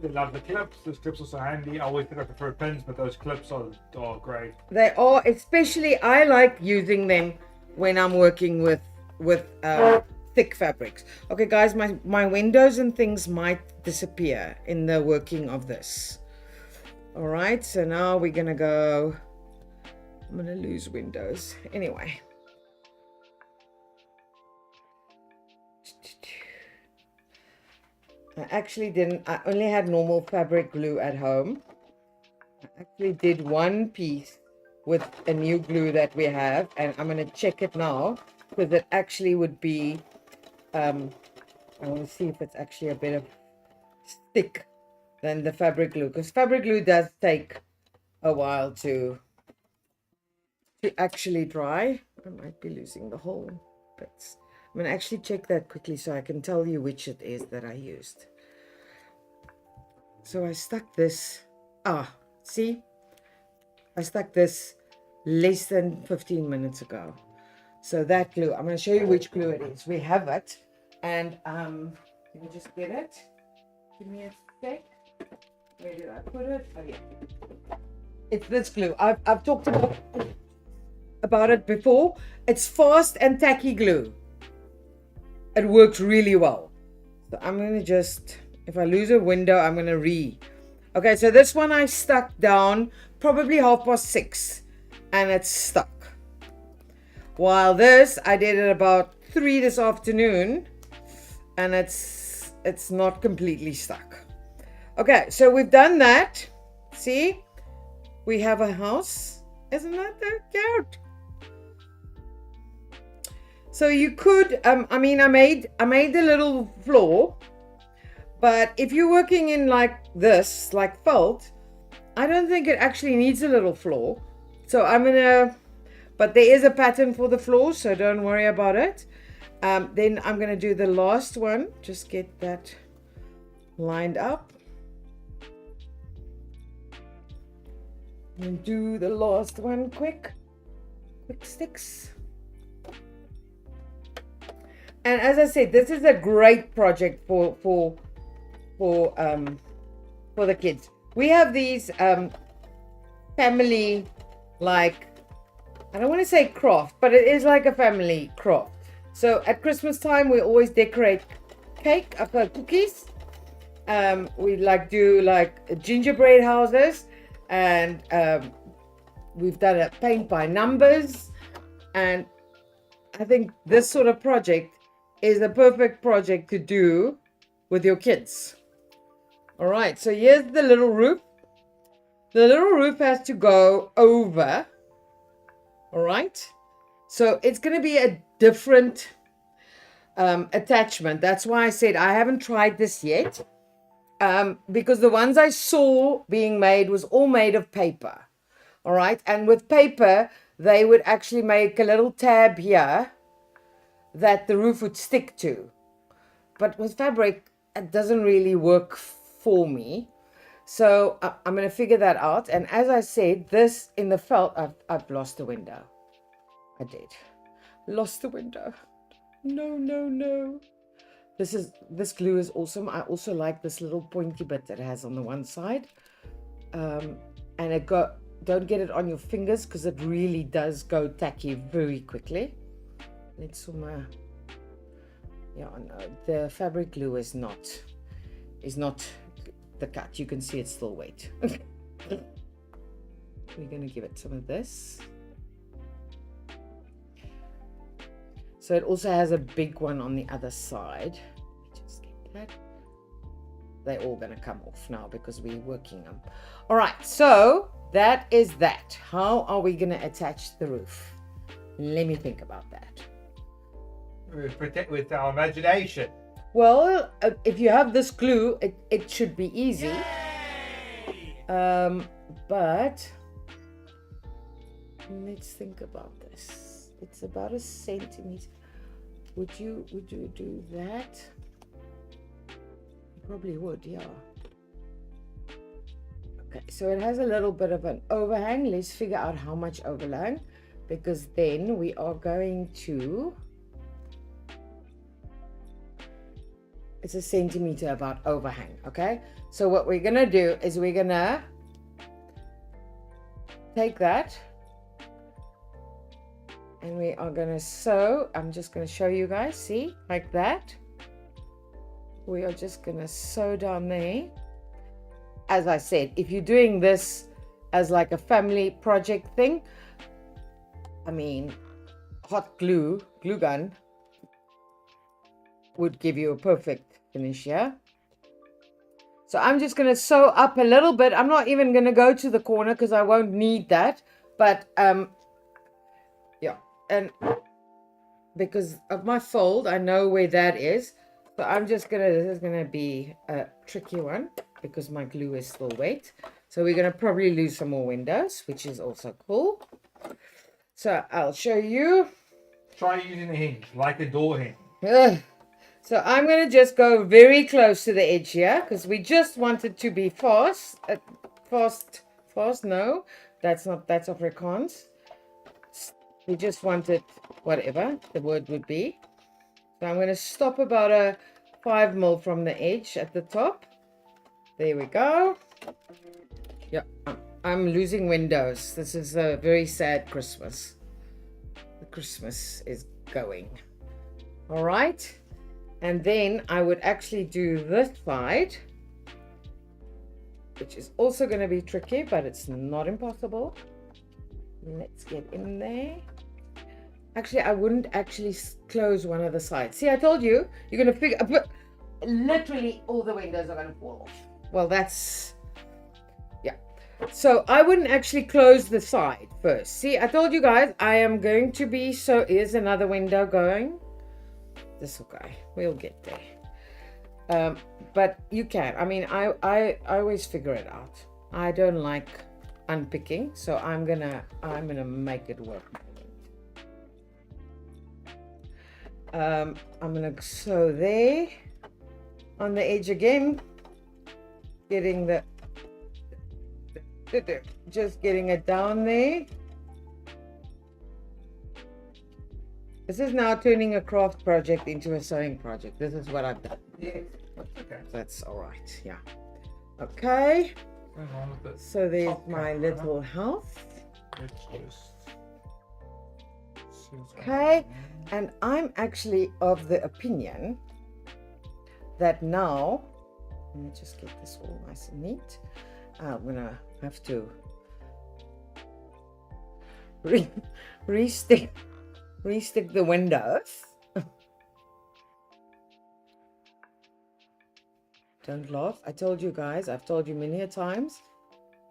A: love the clips. Those clips are so handy. I always think I prefer pins, but those clips are great.
B: They are, especially I like using them when I'm working with thick fabrics. Okay, guys, my windows and things might disappear in the working of this. All right, so now we're gonna go. I'm gonna lose windows anyway. I only had normal fabric glue at home. I actually did one piece with a new glue that we have, and I'm going to check it now because it actually would be, I want to see if it's actually a bit of thick than the fabric glue, because fabric glue does take a while to actually dry. I might be losing the whole bits. I'm going to actually check that quickly so I can tell you which it is that I used. So I stuck this, see? I stuck this less than 15 minutes ago. So that glue, I'm going to show you which glue it is. We have it. And can you just get it? Give me a sec. Where did I put it? Oh, yeah. It's this glue. I've talked about it before. It's fast and tacky glue. It works really well. So I'm going to just, if I lose a window, I'm going to Okay, so this one I stuck down probably 6:30 and it's stuck. While this, I did it about 3 this afternoon and it's not completely stuck. Okay, so we've done that. See, we have a house. Isn't that cute? So you could, I mean, I made the little floor, but if you're working in like this, like felt, I don't think it actually needs a little floor. So but there is a pattern for the floor, so don't worry about it. Then I'm gonna do the last one. Just get that lined up. And do the last one quick sticks. And as I said, this is a great project for the kids. We have these family, like, I don't want to say craft, but it is like a family craft. So at Christmas time, we always decorate cookies. We do like gingerbread houses, and we've done a paint by numbers. And I think this sort of project is the perfect project to do with your kids. All right, so here's the little roof. The little roof has to go over. All right, so it's going to be a different attachment. That's why I said I haven't tried this yet, because the ones I saw being made was all made of paper. All right, and with paper, they would actually make a little tab here that the roof would stick to. But with fabric, it doesn't really work for me. So I'm going to figure that out. And as I said, this in the felt, I've lost the window. I did. Lost the window. No. This glue is awesome. I also like this little pointy bit that it has on the one side. And don't get it on your fingers because it really does go tacky very quickly. Let's the fabric glue is not the cut. You can see it's still wet. We're going to give it some of this. So it also has a big one on the other side. Just get that. They're all going to come off now because we're working them. All right, so that is that. How are we going to attach the roof? Let me think about that.
A: With our imagination.
B: Well, if you have this glue, it should be easy. But let's think about this. It's about 1 centimeter. Would you do that? You probably would, yeah. Okay, so it has a little bit of an overhang. Let's figure out how much overhang, because then we are going to. It's 1 centimeter about overhang, okay? So what we're gonna do is we're gonna take that and we are gonna sew. I'm just gonna show you guys, see, like that. We are just gonna sew down there. As I said, if you're doing this as like a family project thing, I mean, hot glue gun would give you a perfect finish here. So I'm just going to sew up a little bit. I'm not even going to go to the corner because I won't need that, but yeah, and because of my fold I know where that is. So I'm just gonna, this is gonna be a tricky one because my glue is still wet, so we're gonna probably lose some more windows, which is also cool. So I'll show you.
A: Try using a hinge, like a door hinge.
B: So I'm going to just go very close to the edge here because we just want it to be fast. No, that's Afrikaans. We just want it, whatever the word would be. So I'm going to stop about a 5 mil from the edge at the top. There we go. Yeah, I'm losing windows. This is a very sad Christmas. The Christmas is going. All right. And then I would actually do this side which is also going to be tricky, but it's not impossible. Let's get in there. Actually, I wouldn't actually close one of the sides. See, I told you, you're going to figure, but literally all the windows are going to fall off. Well, that's, yeah. So I wouldn't actually close the side first. See, I told you guys, I am going to be, so here's another window going. This guy, we'll get there. But you can, I mean, I always figure it out. I don't like unpicking, so I'm gonna make it work. I'm gonna sew there on the edge again, getting the just getting it down there. This is now turning a craft project into a sewing project. This is what I've done.
A: Yeah, that's okay.
B: That's all right. Yeah. Okay. So there's my little house. Okay. And I'm actually of the opinion that now, let me just get this all nice and neat. I'm gonna have to restick the windows. Don't laugh. I told you guys, I've told you many a times,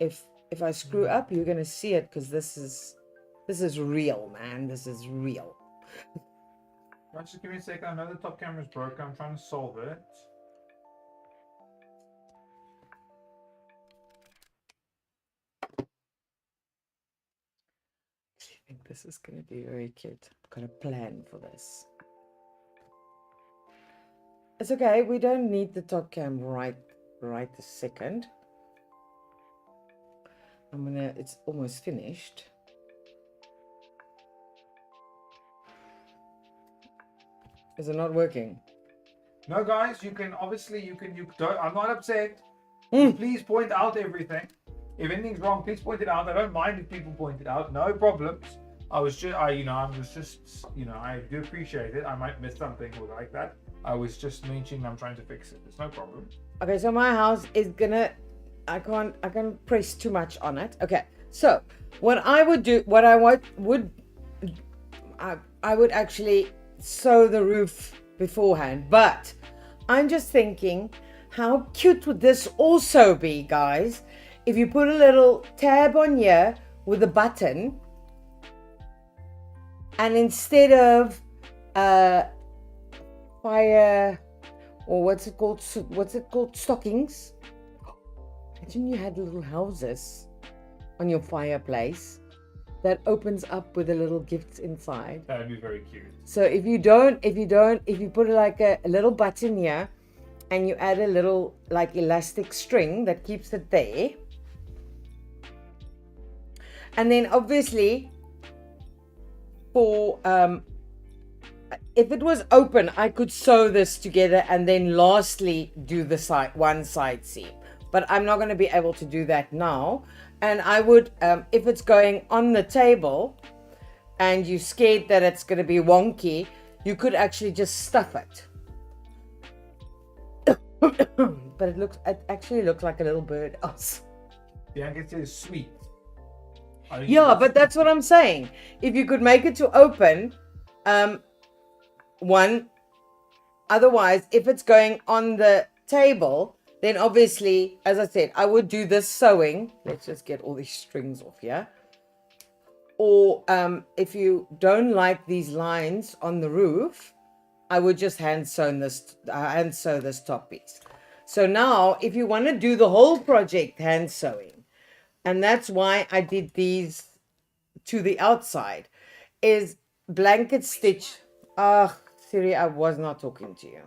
B: if I screw up, you're gonna see it, because this is real, man. This is real.
A: Right, just give me a second. I know the top camera's broken. I'm trying to solve it.
B: I think this is going to be very cute. I've got a plan for this. It's okay. We don't need the top cam right this second. It's almost finished. Is it not working?
A: No, guys, you don't, I'm not upset. Please point out everything. If anything's wrong, please point it out. I don't mind if people point it out. No problems. I do appreciate it. I might miss something or like that. I was just mentioning I'm trying to fix it. There's no problem.
B: Okay, so my house is gonna, I can't press too much on it. Okay, so what I would do, I would actually sew the roof beforehand, but I'm just thinking, how cute would this also be, guys, if you put a little tab on here with a button, and instead of fire, or what's it called, stockings, imagine you had little houses on your fireplace that opens up with the little gifts inside.
A: That would be very cute.
B: So if you put like a little button here, and you add a little like elastic string that keeps it there, and then obviously for if it was open, I could sew this together and then lastly do the one side seam, but I'm not going to be able to do that now. And I would, if it's going on the table and you're scared that it's going to be wonky, you could actually just stuff it. But it actually looks like a little bird house.
A: Bianca says sweet.
B: Yeah, but that's what I'm saying. If you could make it to open, otherwise, if it's going on the table, then obviously, as I said, I would do this sewing. Let's just get all these strings off here. Or if you don't like these lines on the roof, I would just hand sew this top piece. So now, if you want to do the whole project hand sewing, and that's why I did these to the outside, is blanket stitch. Siri, I was not talking to you.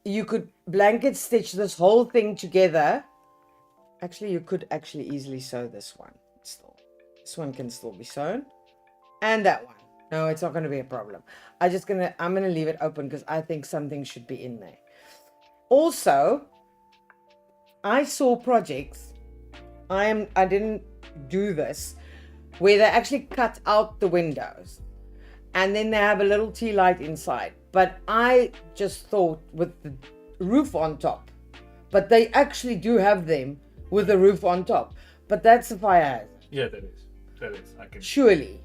B: You could blanket stitch this whole thing together. Actually, you could actually easily sew this one still. This one can still be sewn, and that one. No, it's not going to be a problem. I'm going to leave it open because I think something should be in there. Also, I saw projects. I didn't do this, where they actually cut out the windows, and then they have a little tea light inside. But I just thought with the roof on top, but they actually do have them with a roof on top. But that's a fire hazard.
A: Yeah, that is. I can.
B: Surely.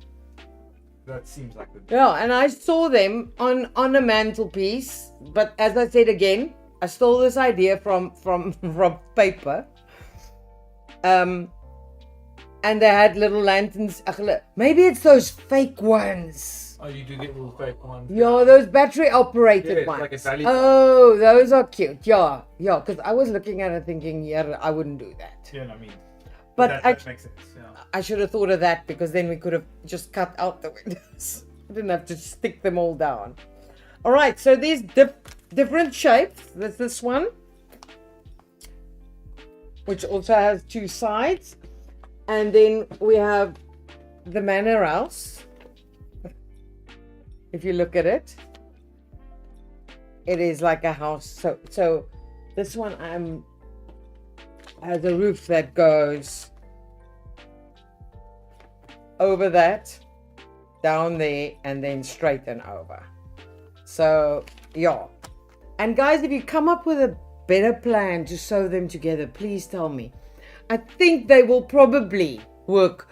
A: That seems like the.
B: Yeah, and I saw them on a mantelpiece. But as I said again, I stole this idea from paper. And they had little lanterns. Maybe it's those fake ones.
A: Oh, you do get little fake ones.
B: Yeah, those battery operated ones.
A: Like a valley.
B: Oh, those are cute. Yeah, because I was looking at it thinking, yeah, I wouldn't do that.
A: Yeah, no, I mean.
B: But
A: that makes sense. Yeah.
B: I should have thought of that, because then we could have just cut out the windows. I didn't have to stick them all down. All right, so these different shapes. There's this one, which also has two sides. And then we have the manor house. If you look at it, it is like a house. So this one has a roof that goes over that, down there, and then straight and over. So yeah. And guys, if you come up with a better plan to sew them together, please tell me. I think they will probably work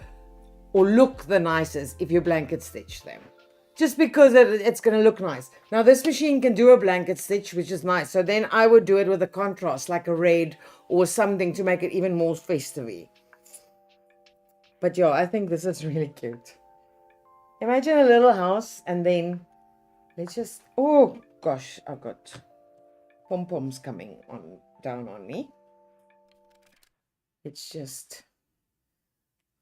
B: or look the nicest if you blanket stitch them. Just because it's going to look nice. Now this machine can do a blanket stitch, which is nice. So then I would do it with a contrast, like a red or something, to make it even more festive-y. But yeah, I think this is really cute. Imagine a little house, and then let's just, oh gosh, I've got pom-poms coming down on me. It's just,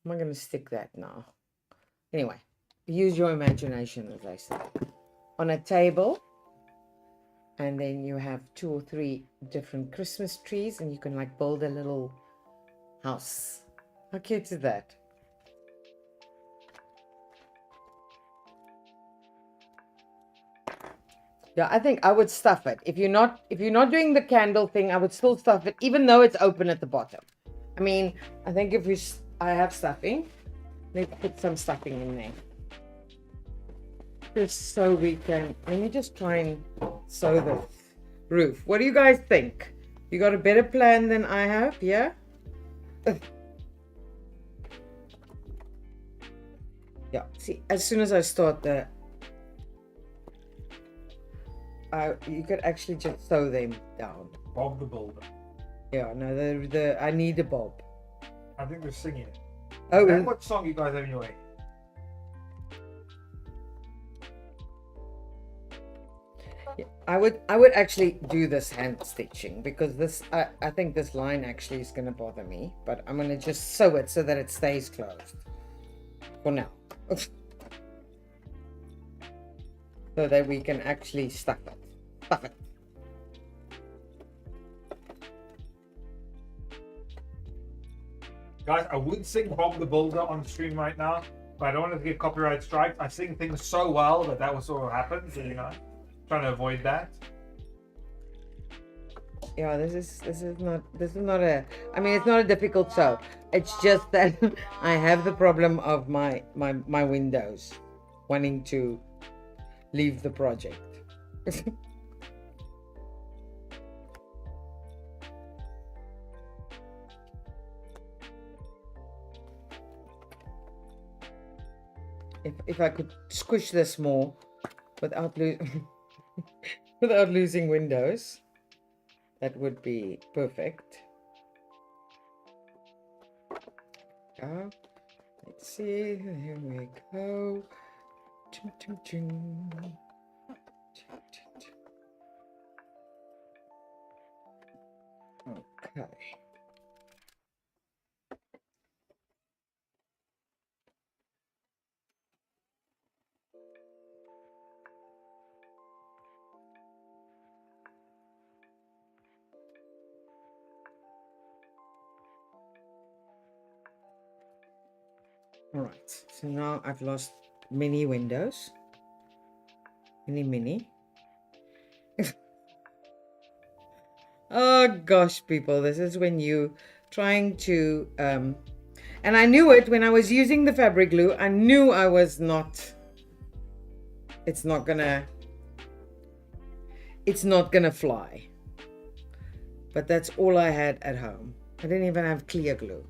B: I'm not going to stick that now. Anyway, use your imagination, as I say. On a table, and then you have 2 or 3 different Christmas trees, and you can like build a little house. How cute is that? Yeah, I think I would stuff it. If you're not doing the candle thing, I would still stuff it, even though it's open at the bottom. I mean, I think I have stuffing. Let's put some stuffing in there. Just so we can, let me just try and sew the roof. What do you guys think? You got a better plan than I have, yeah? Yeah, see, as soon as I start you could actually just sew them down.
A: Bob the Builder.
B: Yeah, no, I need a bob.
A: I think they're singing it.
B: Oh,
A: and what song you guys have in your head?
B: Yeah, I would actually do this hand stitching, because this I think this line actually is going to bother me, but I'm going to just sew it so that it stays closed for now. So that we can actually stuff it.
A: Guys, I would sing Bob the Builder on the stream right now, but I don't want to get copyright strikes. I sing things so well that will sort of happen, so trying to avoid that.
B: Yeah, this is not a, I mean, it's not a difficult sew. It's just that I have the problem of my windows wanting to leave the project. If I could squish this more without losing windows, that would be perfect. Let's see, here we go. Ching, ching, ching. Okay. All right, so now I've lost many windows. Many. Oh gosh, people, this is when you trying to and I knew it when I was using the fabric glue. I knew I was not, it's not gonna fly. but that's all I had at home. I didn't even have clear glue.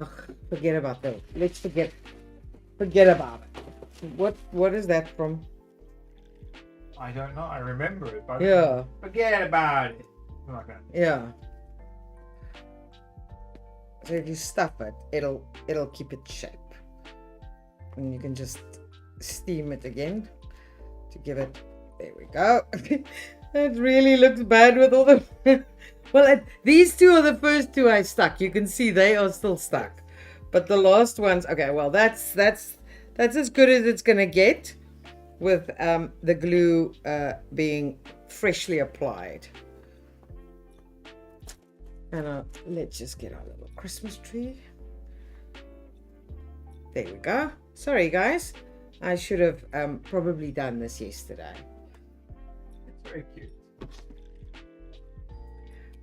B: Ugh, forget about that. Let's forget about it. What is that from?
A: I don't know. I remember it, but
B: yeah.
A: Forget about it. Like that.
B: Yeah. So if you stuff it, it'll keep its shape, and you can just steam it again to give it. There we go. It really looks bad with all the. Well, these two are the first two I stuck. You can see they are still stuck, but the last ones. Okay, well that's as good as it's gonna get, with the glue being freshly applied. And let's just get our little Christmas tree. There we go. Sorry guys, I should have probably done this yesterday.
A: It's very cute.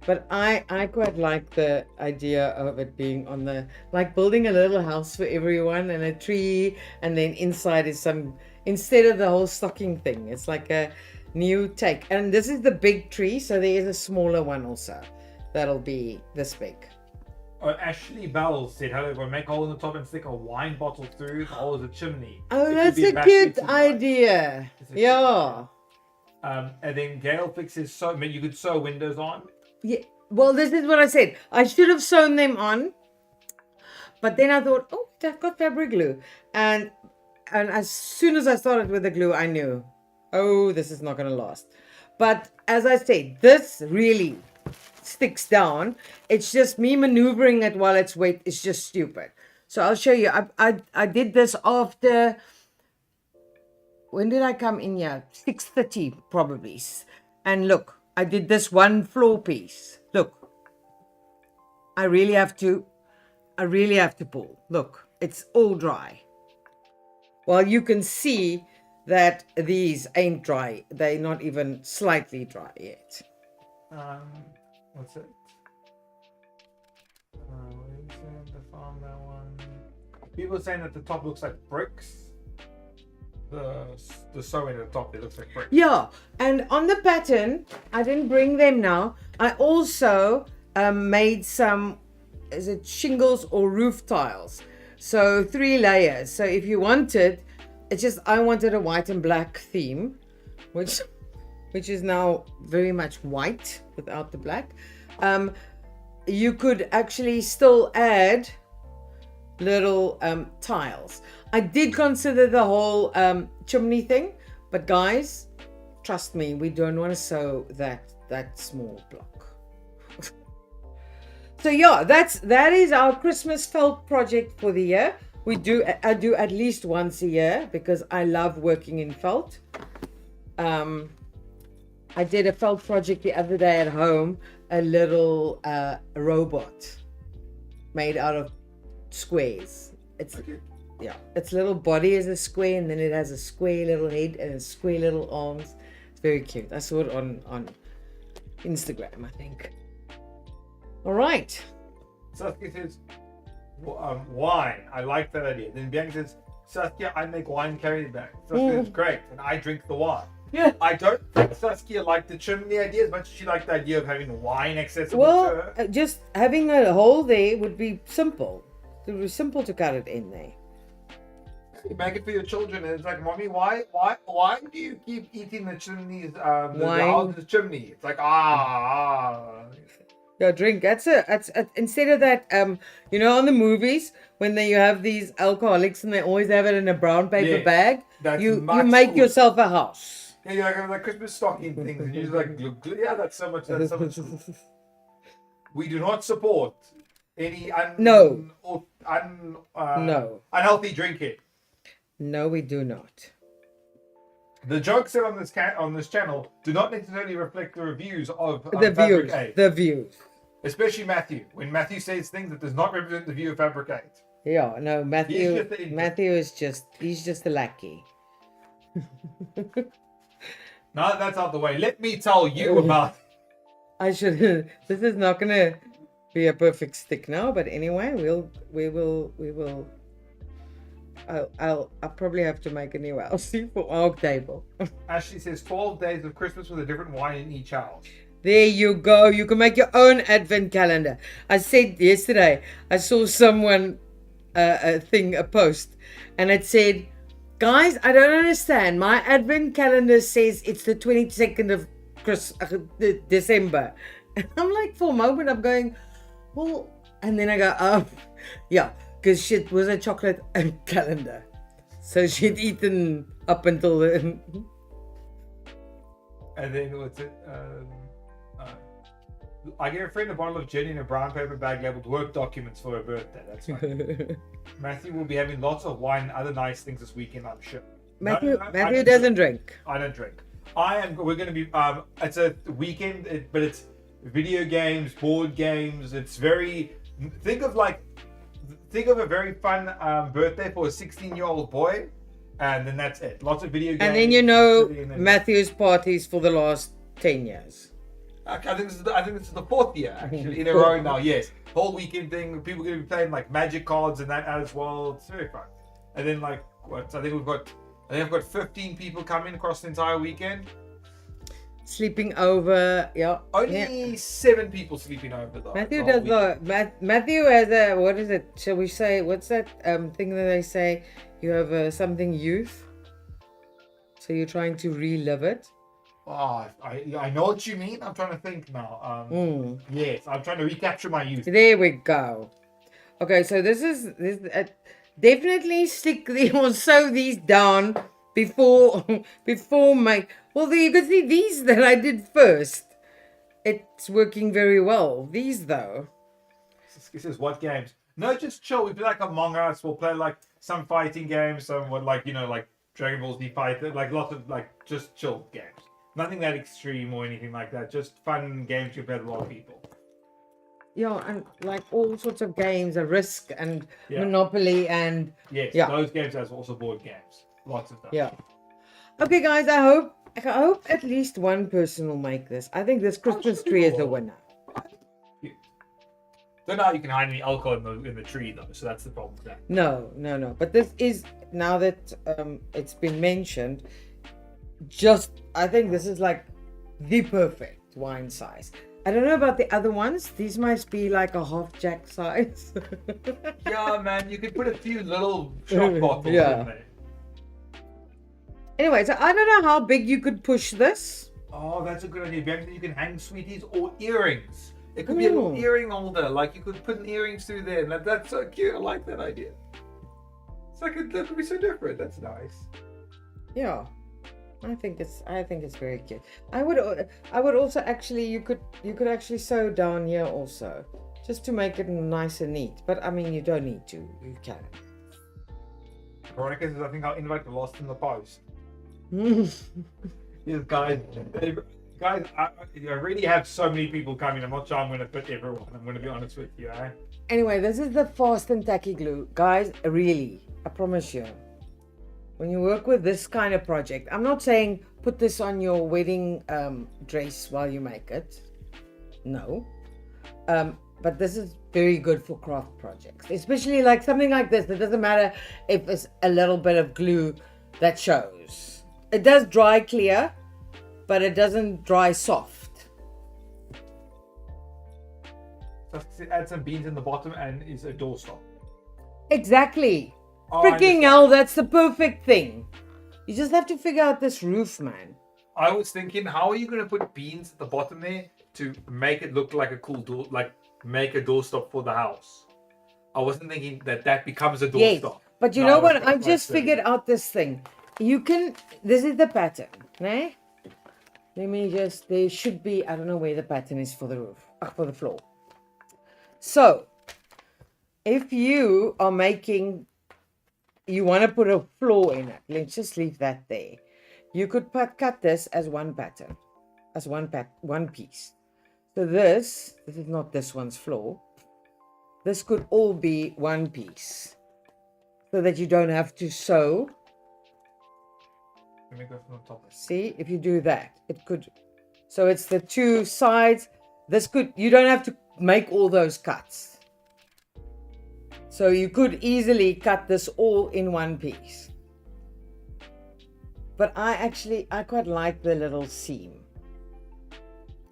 B: But I quite like the idea of it being on the, like building a little house for everyone and a tree, and then inside is some, instead of the whole stocking thing, it's like a new take. And this is the big tree, so there is a smaller one also. That'll be this big.
A: Oh, Ashley Bell said, hello, we'll make a hole in the top and stick a wine bottle through the hole as a chimney.
B: Oh, that's a cute idea. Yeah.
A: And then Gail fixes so, I mean, you could sew windows on.
B: Yeah. Well, this is what I said. I should have sewn them on. But then I thought, oh, I've got fabric glue. And as soon as I started with the glue, I knew, oh, this is not going to last. But as I said, this really sticks down. It's just me maneuvering it while it's wet. It's just stupid. So I'll show you. I did this after, when did I come in here? 6:30 probably. And look, I did this one floor piece. Look, I really have to pull. Look, it's all dry. Well, you can see that these ain't dry. They're not even slightly dry yet.
A: What's it? That one. People are saying that the top looks like bricks. The sewing at the top, it looks like bricks.
B: Yeah, and on the pattern, I didn't bring them now. I also made some, is it shingles or roof tiles? So 3 layers. So if you wanted, it's just, I wanted a white and black theme, which is now very much white without the black. You could actually still add little tiles. I did consider the whole chimney thing, but guys, trust me, we don't want to sew that small block. So yeah, that is our Christmas felt project for the year. I do at least once a year because I love working in felt. I did a felt project the other day at home, a little robot made out of squares. Its little body is a square, and then it has a square little head and a square little arms. It's very cute. I saw it on Instagram, I think. All right.
A: Saskia says, wine. I like that idea. Then Bianca says, Saskia, I make wine carry back. Saskia is great, and I drink the wine.
B: Yeah.
A: I don't think Saskia liked the chimney idea as much as she liked the idea of having wine accessible to her.
B: Just having a hole there would be simple. It would be simple to cut it in there.
A: You make it for your children, and it's like, Mommy, why do you keep eating the chimneys, the chimney? It's like,
B: Yeah, drink. That's instead of that, you know, on the movies when you have these alcoholics and they always have it in a brown paper bag. You make yourself a house.
A: Yeah, you like the Christmas stocking things, and you're like, yeah, that's so much. We do not support any unhealthy drinking.
B: No, we do not.
A: The jokes said on this channel do not necessarily reflect the reviews of
B: Fabric8. The views.
A: Especially Matthew. When Matthew says things, that does not represent the view of Fabric8.
B: Yeah, no, Matthew is he's just a lackey.
A: Now that that's out the way, let me tell you about.
B: This is not gonna be a perfect stick now, but anyway, we will. I'll probably have to make a new house for our table.
A: Ashley says 12 days of Christmas with a different wine in each house.
B: There you go. You can make your own advent calendar. I said yesterday, I saw someone, a post, and it said, guys, I don't understand. My advent calendar says it's the 22nd of December. And I'm like, for a moment, I'm going, well, and then I go, oh, yeah, because shit was a chocolate calendar. So she'd eaten up until the...
A: And then what's it? I gave a friend a bottle of gin in a brown paper bag labeled work documents for her birthday. That's fine. Matthew will be having lots of wine and other nice things this weekend, I'm sure.
B: Matthew doesn't drink.
A: I don't drink. We're going to be, it's a weekend, but it's video games, board games. It's very, think of a very fun birthday for a 16-year-old boy. And then that's it. Lots of video games.
B: And then you know Matthew's parties for the last 10 years.
A: I think this is the 4th year actually in a row now. Yes, whole weekend thing. People are going to be playing like magic cards and that as well. It's very fun. And then I think I've got 15 people coming across the entire weekend.
B: Sleeping over, yeah.
A: Only 7 people sleeping over though.
B: Matthew does not. Matthew has a, what is it? Shall we say? What's that thing that they say? You have something youth. So you're trying to relive it.
A: Oh, I know what you mean. I'm trying to think now. Yes, I'm trying to recapture my youth.
B: There we go. Okay, so this definitely stick or sew these down before my. Well, you can see these that I did first. It's working very well. These though.
A: This is what games? No, just chill. We play like Among Us. We'll play like some fighting games, some like Dragon Ball Z Fighter, like lots of just chill games. Nothing that extreme or anything like that. Just fun games you play with a lot of people.
B: Yeah, and like all sorts of games, a Risk and Monopoly and
A: those games as also board games. Lots of them.
B: Yeah. Okay, guys. I hope at least one person will make this. I think this Christmas tree is the winner.
A: Don't know how you can hide any alcohol in the tree though, so that's the problem with that.
B: No. But this is, now that it's been mentioned, I think this is like the perfect wine size. I don't know about the other ones. These might be like a half jack size.
A: Yeah, man, you could put a few little shot bottles in there.
B: Anyway, so I don't know how big you could push this.
A: Oh, that's a good idea. Maybe you can hang sweeties or earrings. It could be a little earring holder. Like you could put earrings through there. And that's so cute. I like that idea. It's like that could be so different. That's nice.
B: Yeah. I think it's very cute. I would also actually, you could actually sew down here also, just to make it nice and neat. But I mean, you don't need to. You can.
A: Veronica says, I think our invite got lost in the post. Yes, guys, I really have so many people coming. I'm not sure I'm going to fit everyone. I'm going to be honest with you.
B: Anyway, this is the fast and tacky glue, guys. Really, I promise you. When you work with this kind of project, I'm not saying put this on your wedding dress while you make it. No. But this is very good for craft projects. Especially like something like this. It doesn't matter if it's a little bit of glue that shows. It does dry clear, but it doesn't dry soft.
A: Just add some beans in the bottom and it's a doorstop.
B: Exactly. Freaking hell, that's the perfect thing. You just have to figure out this roof, man.
A: I was thinking, how are you going to put beans at the bottom there to make it look like a cool door, like make a doorstop for the house? I wasn't thinking that becomes a doorstop. Yes,
B: but you know what? I just figured out this thing. You can, this is the pattern, né? Let me just, there should be, I don't know where the pattern is for the roof, for the floor. So, if you are making, you want to put a floor in it, let's just leave that there. You could cut this as one pattern, as one piece. So this is not this one's floor. This could all be one piece, so that you don't have to sew.
A: Let me go from the top.
B: See, if you do that, it could. So it's the two sides. This could, you don't have to make all those cuts. So you could easily cut this all in one piece. But I quite like the little seam.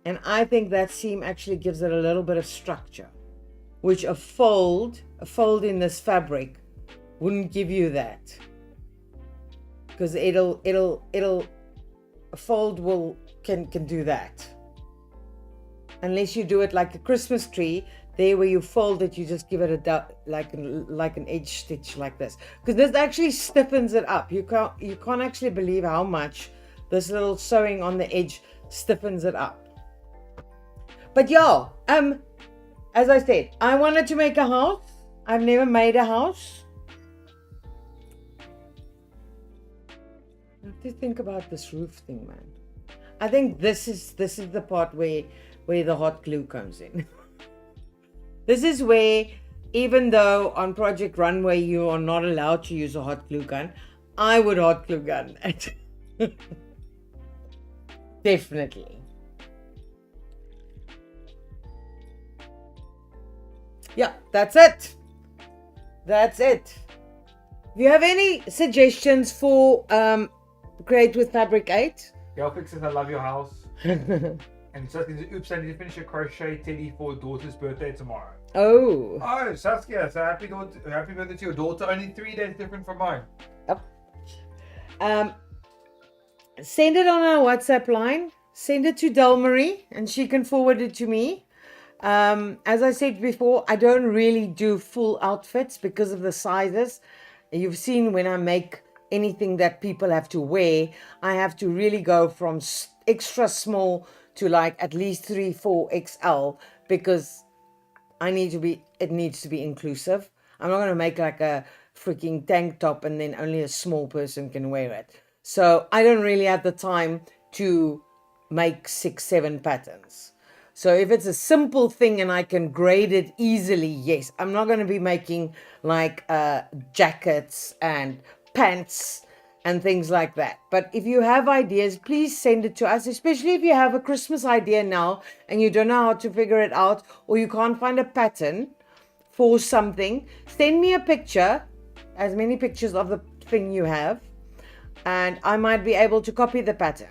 B: And I think that seam actually gives it a little bit of structure, which a fold in this fabric wouldn't give you that. Because a fold can do that. Unless you do it like a Christmas tree, there where you fold it, you just give it like an edge stitch like this. Because this actually stiffens it up. You can't actually believe how much this little sewing on the edge stiffens it up. But yeah, as I said, I wanted to make a house. I've never made a house. I have to think about this roof thing, man. I think this is the part where the hot glue comes in. This is where, even though on Project Runway you are not allowed to use a hot glue gun, I would hot glue gun it. Definitely. Yeah, that's it. That's it. If you have any suggestions for Create with Fabric8?
A: 𝐓𝐿 says, I love your house. And Saskia says, oops, I need to finish a crochet teddy for daughter's birthday tomorrow.
B: Oh.
A: Oh, Saskia, so happy birthday to your daughter. Only 3 days different from mine.
B: Yep. Send it on our WhatsApp line. Send it to Delmarie and she can forward it to me. As I said before, I don't really do full outfits because of the sizes. You've seen when I make anything that people have to wear, I have to really go from extra small to like at least 3-4 XL because it needs to be inclusive. I'm not going to make like a freaking tank top and then only a small person can wear it. So I don't really have the time to make 6-7 patterns. So if it's a simple thing and I can grade it easily, yes. I'm not going to be making like jackets and pants and things like that. But if you have ideas, please send it to us, especially if you have a Christmas idea now and you don't know how to figure it out or you can't find a pattern for something. Send me a picture, as many pictures of the thing you have, and I might be able to copy the pattern.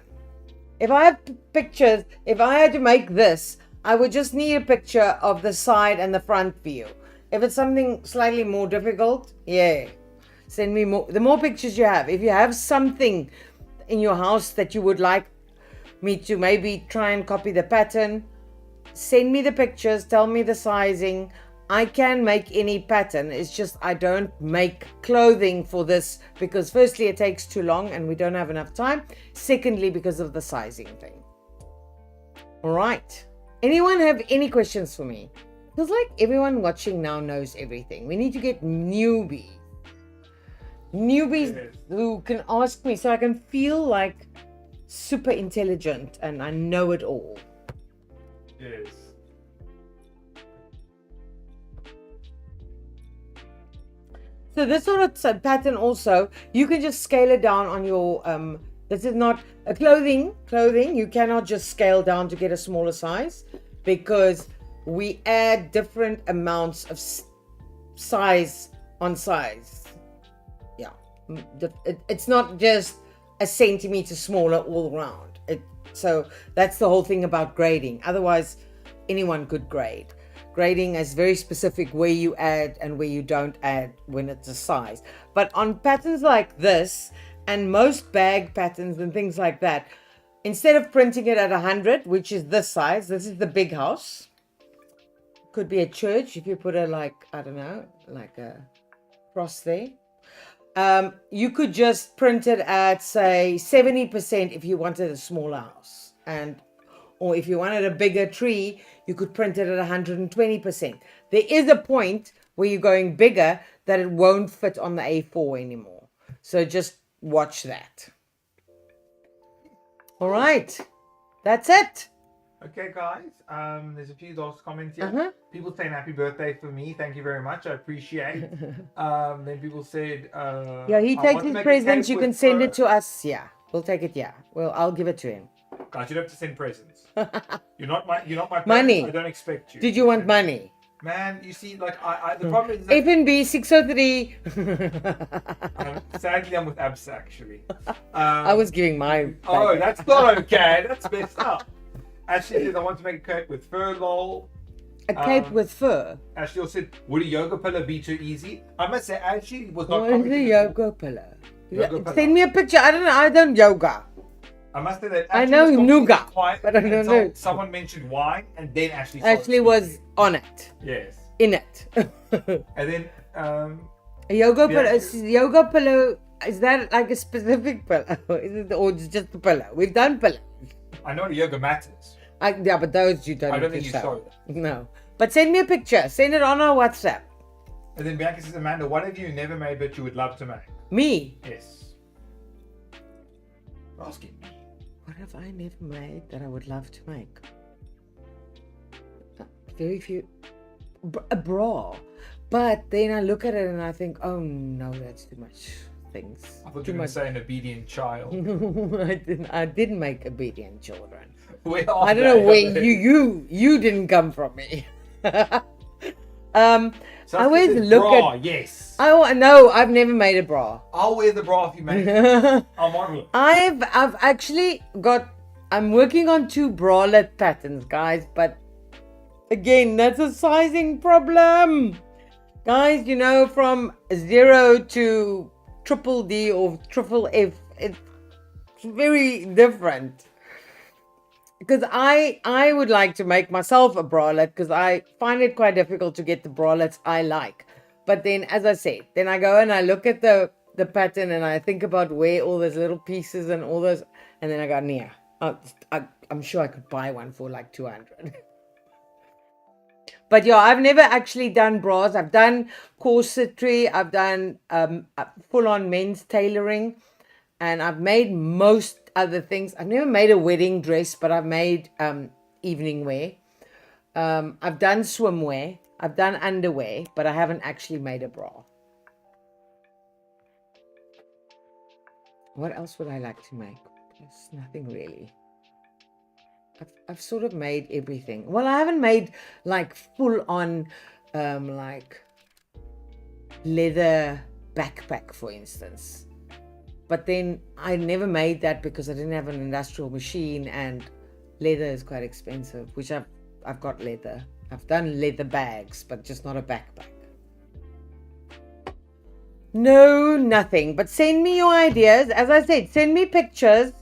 B: If I have pictures, if I had to make this, I would just need a picture of the side and the front view. If it's something slightly more difficult, yeah, send me more. The more pictures you have, if you have something in your house that you would like me to maybe try and copy the pattern, send me the pictures, tell me the sizing. I can make any pattern. It's just I don't make clothing for this because firstly it takes too long and we don't have enough time. Secondly, because of the sizing thing. All right. Anyone have any questions for me? Feels like everyone watching now knows everything. We need to get newbies who can ask me so I can feel like super intelligent and I know it all.
A: Yes.
B: So this sort of pattern also, you can just scale it down on your, this is not a clothing, you cannot just scale down to get a smaller size because we add different amounts of size on size. Yeah, it's not just a centimeter smaller all around. So that's the whole thing about grading. Otherwise, anyone could grade. Grading is very specific where you add and where you don't add when it's a size. But on patterns like this and most bag patterns and things like that, instead of printing it at 100, which is this size, this is the big house. Could be a church if you put a like, I don't know, like a cross there. You could just print it at say 70% if you wanted a smaller house. Or if you wanted a bigger tree, you could print it at 120%. There is a point where you're going bigger that it won't fit on the A4 anymore. So just watch that. All right. That's it.
A: Okay, guys. There's a few last comments here. People saying happy birthday for me. Thank you very much. I appreciate. Then people said...
B: yeah, he takes his presents. You can send it to us. Yeah, we'll take it. Yeah. Well, I'll give it to him.
A: Guys, you don't have to send presents. You're not my parents.
B: Money.
A: I don't expect you.
B: Did you want money?
A: Man, you see, like the problem is that
B: FNB 603.
A: sadly I'm with Absa actually.
B: I was giving my.
A: Oh, that's not okay. That's messed up. Ashley says, I want to make a cape with fur, lol.
B: A cape with fur?
A: Ashley also said, would a yoga pillow be too easy? I must say, Ashley was not
B: What is a yoga pillow?
A: Yoga
B: Send me a picture. I don't yoga.
A: I must say that
B: I know nougat,
A: quiet
B: but I don't know.
A: Someone mentioned wine, and then Ashley
B: was on it.
A: Yes.
B: In it.
A: And then
B: a yoga pillow. Yoga pillow. Is that like a specific pillow? Is it, or just a pillow? We've done pillows.
A: I know the yoga matters.
B: Yeah, but those you don't.
A: I don't think you saw that.
B: No. But send me a picture. Send it on our WhatsApp.
A: And then Bianca says, Amanda, what have you never made but you would love to make?
B: Me?
A: Yes. You're asking me.
B: What have I never made that I would love to make? Very few. A bra. But then I look at it and I think, oh no, that's too much things.
A: I thought you were going to say an obedient child.
B: I didn't make obedient children.
A: Where are
B: I don't know where you didn't come from me.
A: So
B: I always look
A: bra,
B: at.
A: Yes.
B: Oh no, I've never made a bra.
A: I'll wear the bra if you make it. I'll model it.
B: I've actually got. I'm working on 2 bralette patterns, guys. But again, that's a sizing problem, guys. You know, from 0 to triple D or triple F, it's very different. Because I would like to make myself a bralette because I find it quite difficult to get the bralettes I like. But then, as I said, then I go and I look at the pattern and I think about where all those little pieces and all those, and then I go, yeah, I'm sure I could buy one for like 200. But yeah, I've never actually done bras. I've done corsetry. I've done full-on men's tailoring, and I've made most other things. I've never made a wedding dress, but I've made evening wear. I've done swimwear. I've done underwear, but I haven't actually made a bra. What else would I like to make? There's nothing really. I've sort of made everything. Well, I haven't made like full on like leather backpack, for instance. But then I never made that because I didn't have an industrial machine, and leather is quite expensive, which I've got leather. I've done leather bags, but just not a backpack. No, nothing. But send me your ideas. As I said, send me pictures.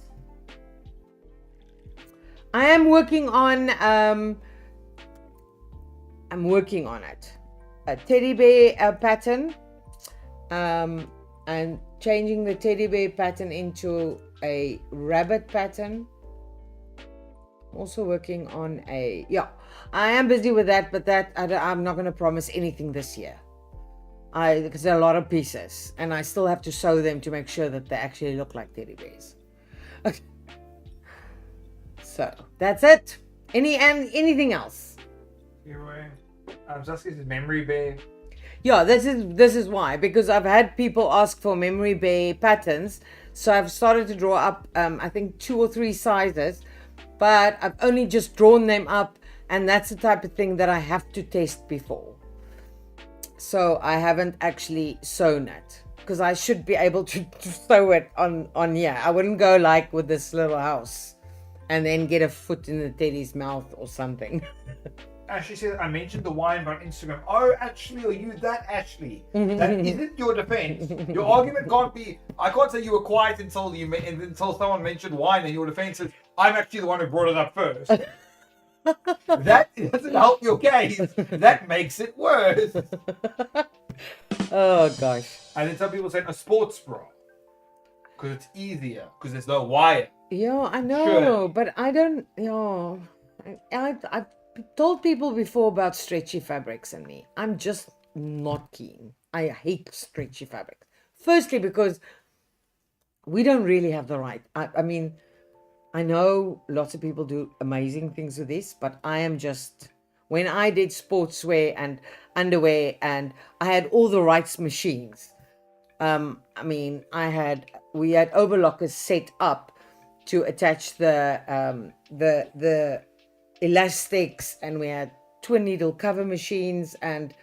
B: I am working on it. A teddy bear pattern. And changing the teddy bear pattern into a rabbit pattern. Also working on I am busy with that, but I'm not going to promise anything this year. Because there are a lot of pieces, and I still have to sew them to make sure that they actually look like teddy bears. Okay. So that's it. Anything else?
A: Saskia says memory bear.
B: Yeah, this is why, because I've had people ask for memory bear patterns, so I've started to draw up I think 2 or 3 sizes, but I've only just drawn them up, and that's the type of thing that I have to test before. So I haven't actually sewn it, because I should be able to sew it on here. I wouldn't go like with this little house and then get a foot in the teddy's mouth or something.
A: Ashley said, I mentioned the wine on Instagram. Oh, Ashley, are you that Ashley? That isn't your defense. Your argument can't be, I can't say you were quiet until someone mentioned wine, and your defense is, I'm actually the one who brought it up first. That doesn't help your case. That makes it worse.
B: Oh, gosh.
A: And then some people say a sports bra. Because it's easier. Because there's no wire.
B: Yeah, I know. But I don't, I've told people before about stretchy fabrics and me. I'm just not keen. I hate stretchy fabrics. Firstly, because we don't really have the right. I mean, I know lots of people do amazing things with this, but I am just, when I did sportswear and underwear and I had all the right machines. I mean, we had overlockers set up to attach the elastics, and we had twin needle cover machines and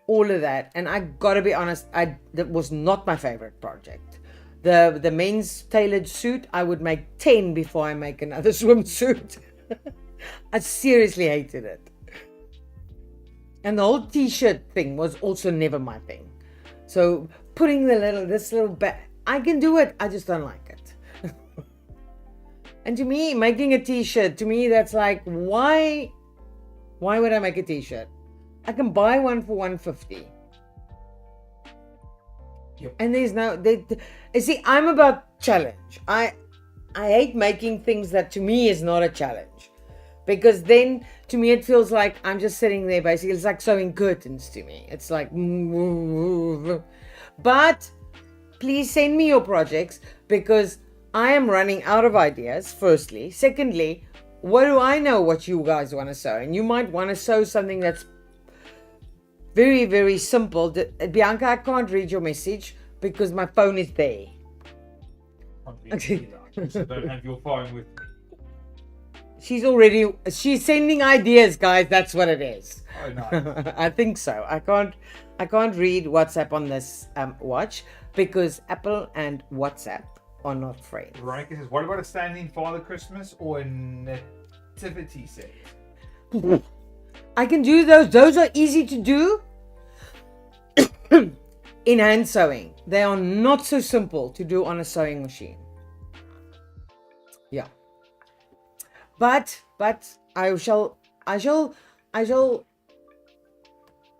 B: all of that. And I gotta be honest, that was not my favorite project. The men's tailored suit, I would make 10 before I make another swimsuit. I seriously hated it. And the whole t-shirt thing was also never my thing. So putting this little bag, I can do it. I just don't like it. And to me, making a t-shirt, to me, that's like, why would I make a t-shirt? I can buy one for $150.
A: Yep.
B: And there's no, you see, I'm about challenge. I hate making things that to me is not a challenge. Because then, to me, it feels like I'm just sitting there, basically. It's like sewing curtains to me. It's like... But, please send me your projects, because I am running out of ideas, firstly. Secondly, what do I know what you guys want to sew? And you might want to sew something that's very, very simple. Bianca, I can't read your message, because my phone is there.
A: So don't have your phone with me.
B: She's sending ideas, guys. That's what it is.
A: Oh, nice.
B: I think so. I can't read WhatsApp on this watch, because Apple and WhatsApp are not friends.
A: Veronica says, what about a standing Father Christmas or a nativity set?
B: I can do those. Those are easy to do in hand sewing. They are not so simple to do on a sewing machine. Yeah. But I shall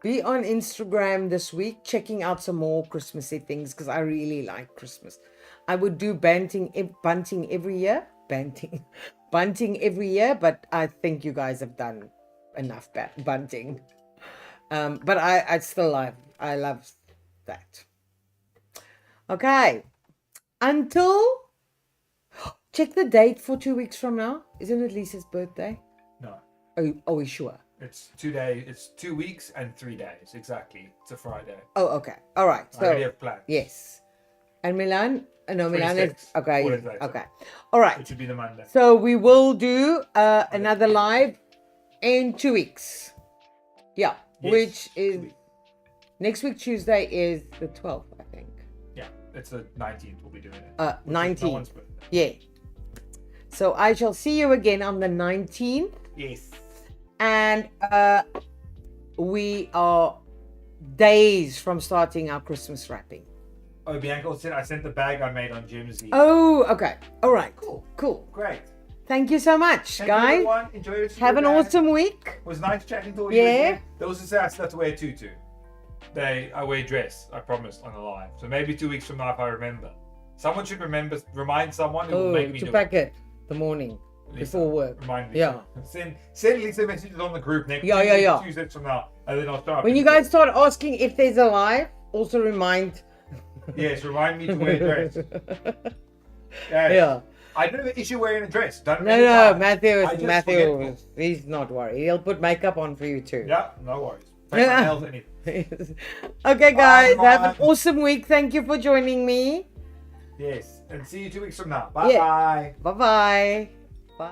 B: be on Instagram this week checking out some more Christmassy things, because I really like Christmas. I would do bunting every year, bunting every year, but I think you guys have done enough bunting. But I still love that. Okay, until. Check the date for 2 weeks from now. Isn't it Lisa's birthday?
A: No.
B: Are we sure?
A: It's 2 days. It's 2 weeks and 3 days. Exactly. It's a Friday.
B: Oh, okay. All right. So,
A: I already have plans.
B: Yes. And Milan? No, Milan is... Okay. Okay. All
A: It
B: right.
A: should be the Monday.
B: So we will do another live in 2 weeks. Yeah.
A: Yes,
B: Which
A: 2
B: is...
A: weeks.
B: Next week, Tuesday, is the 12th, I think.
A: Yeah. It's the 19th we'll be doing it.
B: 19th.
A: No one's birthday.
B: Yeah. So I shall see you again on the 19th.
A: Yes.
B: And we are days from starting our Christmas wrapping.
A: Oh, Bianca said I sent the bag I made on Jim's.
B: Oh, okay. All right.
A: Cool. Great.
B: Thank you so much,
A: Thank
B: guys.
A: you, everyone. Enjoy your
B: Have an awesome week.
A: It was nice chatting to all you.
B: Yeah.
A: They also said I still have to wear a tutu. I wear dress, I promised, on the live. So maybe 2 weeks from now, if I remember. Someone should remind someone who will make me
B: to
A: do
B: pack
A: it.
B: the morning
A: Lisa,
B: before work.
A: Remind me.
B: Yeah.
A: Send Lisa messages on the group next
B: Yeah.
A: Tuesdays from now, and then I'll start.
B: When you guys start asking if there's a live, also remind.
A: Yes, remind me to wear a dress. Yes.
B: Yeah.
A: I don't have an issue wearing a dress. Don't.
B: No,
A: forgetful.
B: Matthew, he's not worried. He'll put makeup on for you too.
A: Yeah, no worries. Paint my nails, anything.
B: Okay, guys,
A: Bye.
B: have an awesome week. Thank you for joining me.
A: Yes, and see you 2 weeks from now. Bye-bye.
B: Bye-bye. Bye.